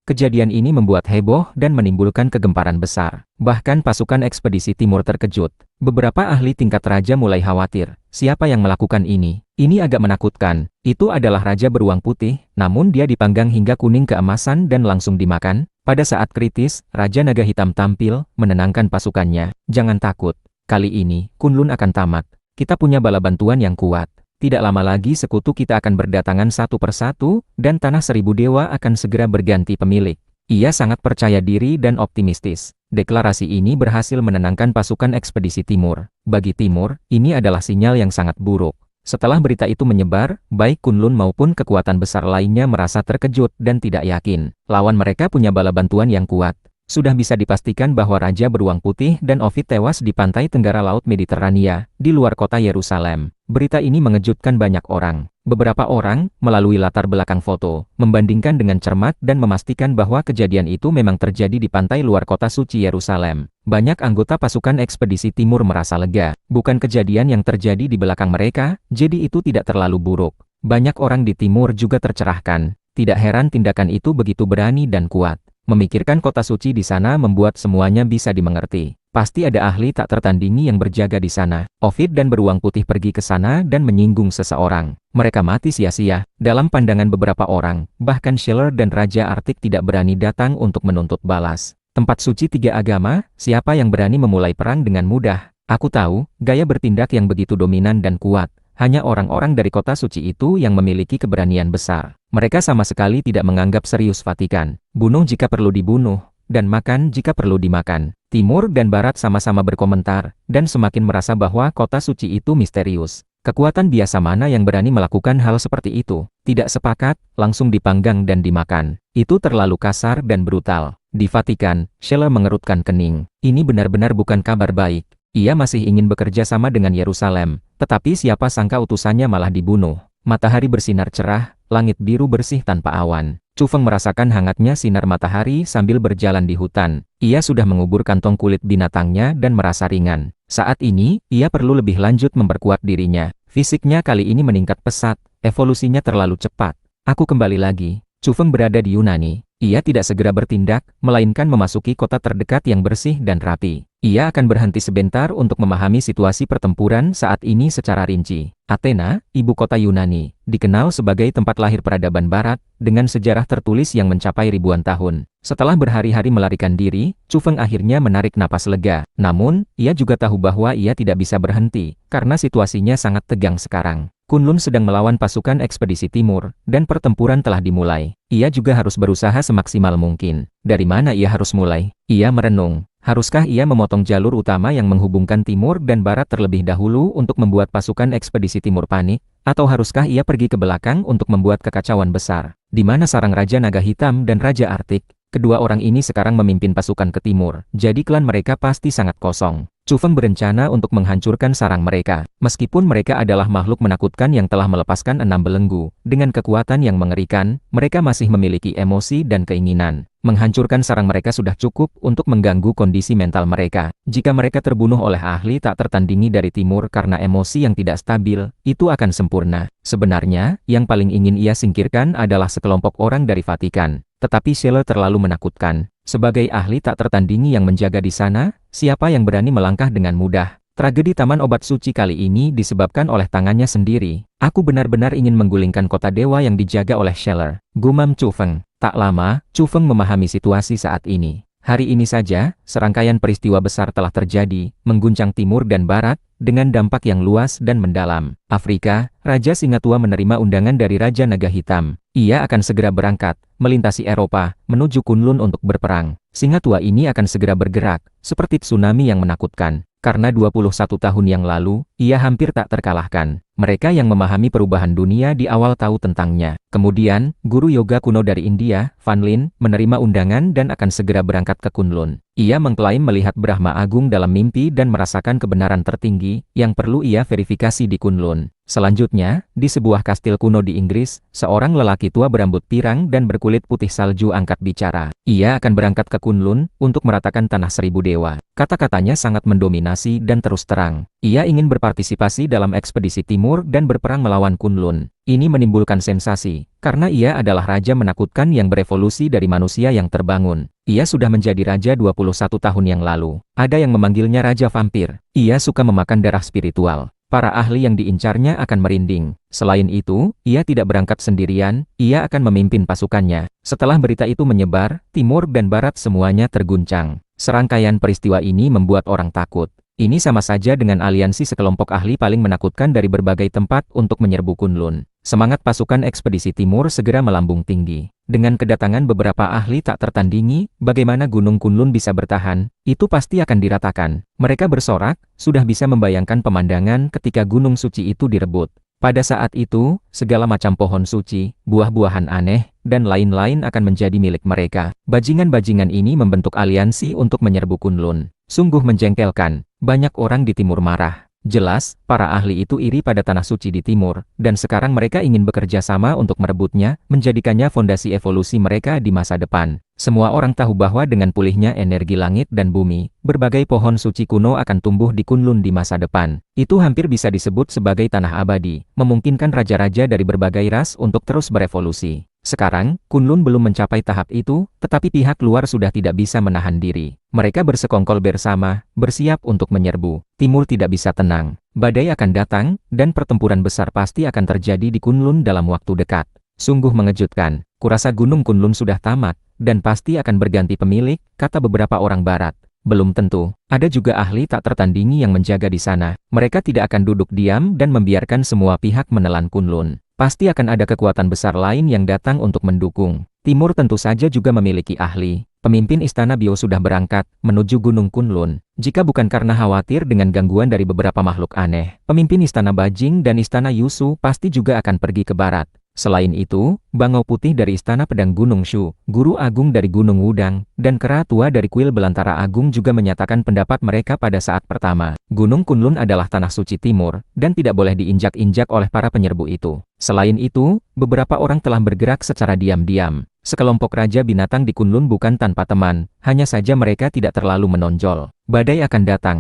Kejadian ini membuat heboh dan menimbulkan kegemparan besar. Bahkan pasukan ekspedisi timur terkejut. Beberapa ahli tingkat raja mulai khawatir. Siapa yang melakukan ini? Ini agak menakutkan. Itu adalah Raja Beruang Putih, namun dia dipanggang hingga kuning keemasan dan langsung dimakan. Pada saat kritis, Raja Naga Hitam tampil, menenangkan pasukannya. Jangan takut. Kali ini, Kunlun akan tamat. Kita punya bala bantuan yang kuat. Tidak lama lagi sekutu kita akan berdatangan satu persatu, dan Tanah Seribu Dewa akan segera berganti pemilik. Ia sangat percaya diri dan optimistis. Deklarasi ini berhasil menenangkan pasukan ekspedisi timur. Bagi timur, ini adalah sinyal yang sangat buruk. Setelah berita itu menyebar, baik Kunlun maupun kekuatan besar lainnya merasa terkejut dan tidak yakin. Lawan mereka punya bala bantuan yang kuat. Sudah bisa dipastikan bahwa Raja Beruang Putih dan Ovid tewas di pantai tenggara Laut Mediterania, di luar kota Yerusalem. Berita ini mengejutkan banyak orang. Beberapa orang, melalui latar belakang foto, membandingkan dengan cermat dan memastikan bahwa kejadian itu memang terjadi di pantai luar kota suci Yerusalem. Banyak anggota pasukan ekspedisi timur merasa lega. Bukan kejadian yang terjadi di belakang mereka, jadi itu tidak terlalu buruk. Banyak orang di timur juga tercerahkan. Tidak heran tindakan itu begitu berani dan kuat. Memikirkan kota suci di sana membuat semuanya bisa dimengerti. Pasti ada ahli tak tertandingi yang berjaga di sana. Ovid dan Beruang Putih pergi ke sana dan menyinggung seseorang. Mereka mati sia-sia. Dalam pandangan beberapa orang, bahkan Schiller dan Raja Artik tidak berani datang untuk menuntut balas. Tempat suci tiga agama, siapa yang berani memulai perang dengan mudah? Aku tahu, gaya bertindak yang begitu dominan dan kuat. Hanya orang-orang dari kota suci itu yang memiliki keberanian besar. Mereka sama sekali tidak menganggap serius Vatikan. Bunuh jika perlu dibunuh, dan makan jika perlu dimakan. Timur dan Barat sama-sama berkomentar, dan semakin merasa bahwa kota suci itu misterius. Kekuatan biasa mana yang berani melakukan hal seperti itu? Tidak sepakat, langsung dipanggang dan dimakan. Itu terlalu kasar dan brutal. Di Vatikan, Scheller mengerutkan kening. Ini benar-benar bukan kabar baik. Ia masih ingin bekerja sama dengan Yerusalem, tetapi siapa sangka utusannya malah dibunuh. Matahari bersinar cerah, langit biru bersih tanpa awan. Chu Feng merasakan hangatnya sinar matahari sambil berjalan di hutan. Ia sudah mengubur kantong kulit binatangnya dan merasa ringan. Saat ini, ia perlu lebih lanjut memperkuat dirinya. Fisiknya kali ini meningkat pesat, evolusinya terlalu cepat. Aku kembali lagi. Chu Feng berada di Yunani. Ia tidak segera bertindak, melainkan memasuki kota terdekat yang bersih dan rapi. Ia akan berhenti sebentar untuk memahami situasi pertempuran saat ini secara rinci. Athena, ibu kota Yunani, dikenal sebagai tempat lahir peradaban Barat, dengan sejarah tertulis yang mencapai ribuan tahun. Setelah berhari-hari melarikan diri, Chu Feng akhirnya menarik napas lega. Namun, ia juga tahu bahwa ia tidak bisa berhenti, karena situasinya sangat tegang sekarang. Kunlun sedang melawan pasukan ekspedisi timur, dan pertempuran telah dimulai. Ia juga harus berusaha semaksimal mungkin. Dari mana ia harus mulai? Ia merenung. Haruskah ia memotong jalur utama yang menghubungkan timur dan barat terlebih dahulu untuk membuat pasukan ekspedisi timur panik? Atau haruskah ia pergi ke belakang untuk membuat kekacauan besar? Di mana sarang Raja Naga Hitam dan Raja Arktik? Kedua orang ini sekarang memimpin pasukan ke timur, jadi klan mereka pasti sangat kosong. Chu Feng berencana untuk menghancurkan sarang mereka. Meskipun mereka adalah makhluk menakutkan yang telah melepaskan 6 belenggu, dengan kekuatan yang mengerikan, mereka masih memiliki emosi dan keinginan. Menghancurkan sarang mereka sudah cukup untuk mengganggu kondisi mental mereka. Jika mereka terbunuh oleh ahli tak tertandingi dari timur karena emosi yang tidak stabil, itu akan sempurna. Sebenarnya, yang paling ingin ia singkirkan adalah sekelompok orang dari Vatikan. Tetapi Scheller terlalu menakutkan. Sebagai ahli tak tertandingi yang menjaga di sana, siapa yang berani melangkah dengan mudah? Tragedi Taman Obat Suci kali ini disebabkan oleh tangannya sendiri. Aku benar-benar ingin menggulingkan kota dewa yang dijaga oleh Scheller, gumam Chu Feng. Tak lama, Chu Feng memahami situasi saat ini. Hari ini saja, serangkaian peristiwa besar telah terjadi, mengguncang timur dan barat, dengan dampak yang luas dan mendalam. Afrika, Raja Singatua menerima undangan dari Raja Naga Hitam. Ia akan segera berangkat, melintasi Eropa, menuju Kunlun untuk berperang. Singatua ini akan segera bergerak, seperti tsunami yang menakutkan. Karena 21 tahun yang lalu, ia hampir tak terkalahkan. Mereka yang memahami perubahan dunia di awal tahu tentangnya. Kemudian, guru yoga kuno dari India, Van Lin, menerima undangan dan akan segera berangkat ke Kunlun. Ia mengklaim melihat Brahma Agung dalam mimpi dan merasakan kebenaran tertinggi, yang perlu ia verifikasi di Kunlun. Selanjutnya, di sebuah kastil kuno di Inggris, seorang lelaki tua berambut pirang dan berkulit putih salju angkat bicara. Ia akan berangkat ke Kunlun, untuk meratakan tanah 1000 dewa. Kata-katanya sangat mendominasi dan terus terang. Ia ingin berpartisipasi dalam ekspedisi timur dan berperang melawan Kunlun. Ini menimbulkan sensasi, karena ia adalah raja menakutkan yang berevolusi dari manusia yang terbangun. Ia sudah menjadi raja 21 tahun yang lalu. Ada yang memanggilnya Raja Vampir. Ia suka memakan darah spiritual. Para ahli yang diincarnya akan merinding. Selain itu, ia tidak berangkat sendirian, ia akan memimpin pasukannya. Setelah berita itu menyebar, timur dan barat semuanya terguncang. Serangkaian peristiwa ini membuat orang takut. Ini sama saja dengan aliansi sekelompok ahli paling menakutkan dari berbagai tempat untuk menyerbu Kunlun. Semangat pasukan ekspedisi timur segera melambung tinggi. Dengan kedatangan beberapa ahli tak tertandingi, bagaimana Gunung Kunlun bisa bertahan, itu pasti akan diratakan. Mereka bersorak, sudah bisa membayangkan pemandangan ketika gunung suci itu direbut. Pada saat itu, segala macam pohon suci, buah-buahan aneh, dan lain-lain akan menjadi milik mereka. Bajingan-bajingan ini membentuk aliansi untuk menyerbu Kunlun. Sungguh menjengkelkan. Banyak orang di timur marah. Jelas, para ahli itu iri pada tanah suci di timur, dan sekarang mereka ingin bekerja sama untuk merebutnya, menjadikannya fondasi evolusi mereka di masa depan. Semua orang tahu bahwa dengan pulihnya energi langit dan bumi, berbagai pohon suci kuno akan tumbuh di Kunlun di masa depan. Itu hampir bisa disebut sebagai tanah abadi, memungkinkan raja-raja dari berbagai ras untuk terus berevolusi. Sekarang, Kunlun belum mencapai tahap itu, tetapi pihak luar sudah tidak bisa menahan diri. Mereka bersekongkol bersama, bersiap untuk menyerbu. Timur tidak bisa tenang. Badai akan datang, dan pertempuran besar pasti akan terjadi di Kunlun dalam waktu dekat. Sungguh mengejutkan. Kurasa Gunung Kunlun sudah tamat, dan pasti akan berganti pemilik, kata beberapa orang barat. Belum tentu. Ada juga ahli tak tertandingi yang menjaga di sana. Mereka tidak akan duduk diam dan membiarkan semua pihak menelan Kunlun. Pasti akan ada kekuatan besar lain yang datang untuk mendukung. Timur tentu saja juga memiliki ahli. Pemimpin Istana Bio sudah berangkat menuju Gunung Kunlun. Jika bukan karena khawatir dengan gangguan dari beberapa makhluk aneh, pemimpin Istana Bajing dan Istana Yusu pasti juga akan pergi ke barat. Selain itu, Bangau Putih dari Istana Pedang Gunung Shu, Guru Agung dari Gunung Wudang, dan Kera Tua dari Kuil Belantara Agung juga menyatakan pendapat mereka pada saat pertama. Gunung Kunlun adalah tanah suci timur, dan tidak boleh diinjak-injak oleh para penyerbu itu. Selain itu, beberapa orang telah bergerak secara diam-diam. Sekelompok raja binatang di Kunlun bukan tanpa teman, hanya saja mereka tidak terlalu menonjol. Badai akan datang.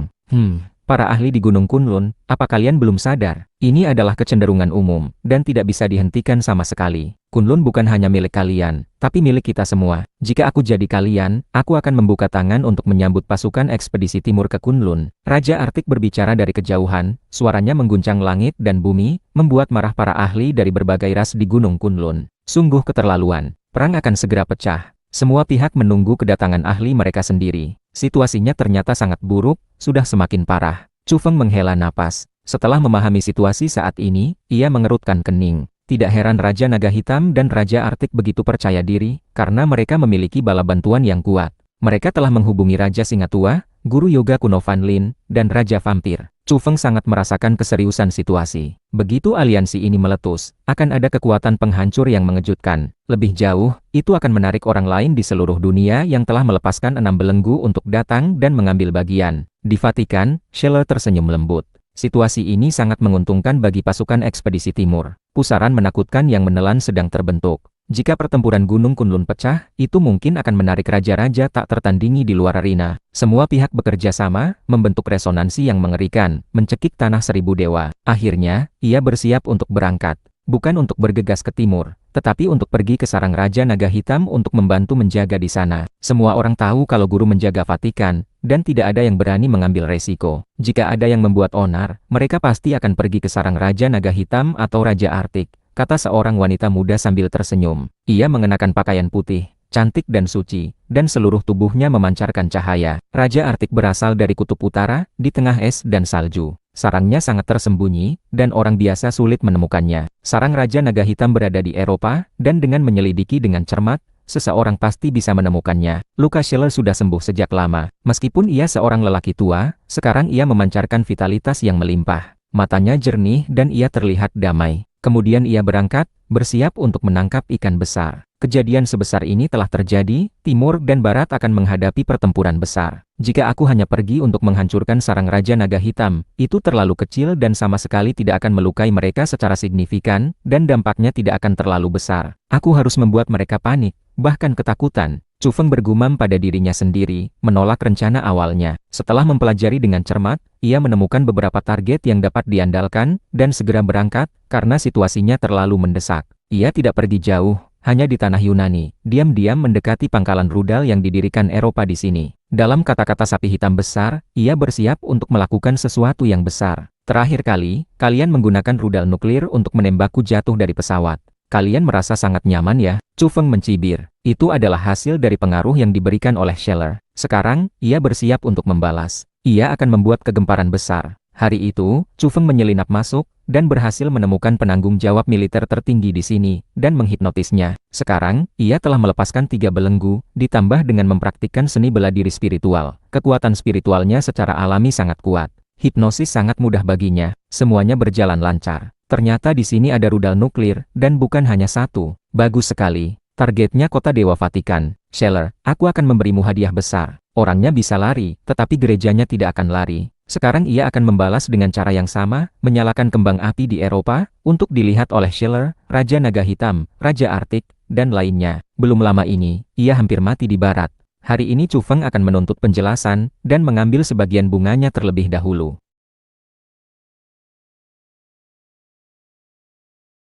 Para ahli di Gunung Kunlun, apa kalian belum sadar? Ini adalah kecenderungan umum, dan tidak bisa dihentikan sama sekali. Kunlun bukan hanya milik kalian, tapi milik kita semua. Jika aku jadi kalian, aku akan membuka tangan untuk menyambut pasukan ekspedisi timur ke Kunlun. Raja Artik berbicara dari kejauhan, suaranya mengguncang langit dan bumi, membuat marah para ahli dari berbagai ras di Gunung Kunlun. Sungguh keterlaluan. Perang akan segera pecah. Semua pihak menunggu kedatangan ahli mereka sendiri. Situasinya ternyata sangat buruk, sudah semakin parah. Chu Feng menghela napas. Setelah memahami situasi saat ini, ia mengerutkan kening. Tidak heran Raja Naga Hitam dan Raja Artik begitu percaya diri, karena mereka memiliki bala bantuan yang kuat. Mereka telah menghubungi Raja Singa Tua, Guru Yoga Kuno Fan Lin, dan Raja Vampir. Chu Feng sangat merasakan keseriusan situasi. Begitu aliansi ini meletus, akan ada kekuatan penghancur yang mengejutkan. Lebih jauh, itu akan menarik orang lain di seluruh dunia yang telah melepaskan 6 belenggu untuk datang dan mengambil bagian. Di Vatikan, Scheller tersenyum lembut. Situasi ini sangat menguntungkan bagi pasukan ekspedisi timur. Pusaran menakutkan yang menelan sedang terbentuk. Jika pertempuran Gunung Kunlun pecah, itu mungkin akan menarik raja-raja tak tertandingi di luar arena. Semua pihak bekerja sama, membentuk resonansi yang mengerikan, mencekik tanah 1000 dewa. Akhirnya, ia bersiap untuk berangkat. Bukan untuk bergegas ke timur, tetapi untuk pergi ke sarang Raja Naga Hitam untuk membantu menjaga di sana. Semua orang tahu kalau guru menjaga Vatikan, dan tidak ada yang berani mengambil resiko. Jika ada yang membuat onar, mereka pasti akan pergi ke sarang Raja Naga Hitam atau Raja Artik, kata seorang wanita muda sambil tersenyum. Ia mengenakan pakaian putih, cantik dan suci, dan seluruh tubuhnya memancarkan cahaya. Raja Artik berasal dari kutub utara, di tengah es dan salju. Sarangnya sangat tersembunyi, dan orang biasa sulit menemukannya. Sarang Raja Naga Hitam berada di Eropa, dan dengan menyelidiki dengan cermat, seseorang pasti bisa menemukannya. Luka Scheller sudah sembuh sejak lama. Meskipun ia seorang lelaki tua, sekarang ia memancarkan vitalitas yang melimpah. Matanya jernih dan ia terlihat damai. Kemudian ia berangkat, bersiap untuk menangkap ikan besar. Kejadian sebesar ini telah terjadi, Timur dan Barat akan menghadapi pertempuran besar. Jika aku hanya pergi untuk menghancurkan sarang Raja Naga Hitam, itu terlalu kecil dan sama sekali tidak akan melukai mereka secara signifikan, dan dampaknya tidak akan terlalu besar. Aku harus membuat mereka panik, bahkan ketakutan. Chu Feng bergumam pada dirinya sendiri, menolak rencana awalnya. Setelah mempelajari dengan cermat, ia menemukan beberapa target yang dapat diandalkan, dan segera berangkat, karena situasinya terlalu mendesak. Ia tidak pergi jauh, hanya di tanah Yunani, diam-diam mendekati pangkalan rudal yang didirikan Eropa di sini. Dalam kata-kata sapi hitam besar, ia bersiap untuk melakukan sesuatu yang besar. Terakhir kali, kalian menggunakan rudal nuklir untuk menembakku jatuh dari pesawat. Kalian merasa sangat nyaman ya? Chu Feng mencibir. Itu adalah hasil dari pengaruh yang diberikan oleh Scheller. Sekarang, ia bersiap untuk membalas. Ia akan membuat kegemparan besar. Hari itu, Chu Feng menyelinap masuk, dan berhasil menemukan penanggung jawab militer tertinggi di sini, dan menghipnotisnya. Sekarang, ia telah melepaskan 3 belenggu, ditambah dengan mempraktikkan seni bela diri spiritual. Kekuatan spiritualnya secara alami sangat kuat. Hipnosis sangat mudah baginya, semuanya berjalan lancar. Ternyata di sini ada rudal nuklir, dan bukan hanya satu. Bagus sekali. Targetnya kota Dewa Vatikan. Scheller, aku akan memberimu hadiah besar. Orangnya bisa lari, tetapi gerejanya tidak akan lari. Sekarang ia akan membalas dengan cara yang sama, menyalakan kembang api di Eropa, untuk dilihat oleh Scheller, Raja Naga Hitam, Raja Artik, dan lainnya. Belum lama ini, ia hampir mati di barat. Hari ini Chu Feng akan menuntut penjelasan, dan mengambil sebagian bunganya terlebih dahulu.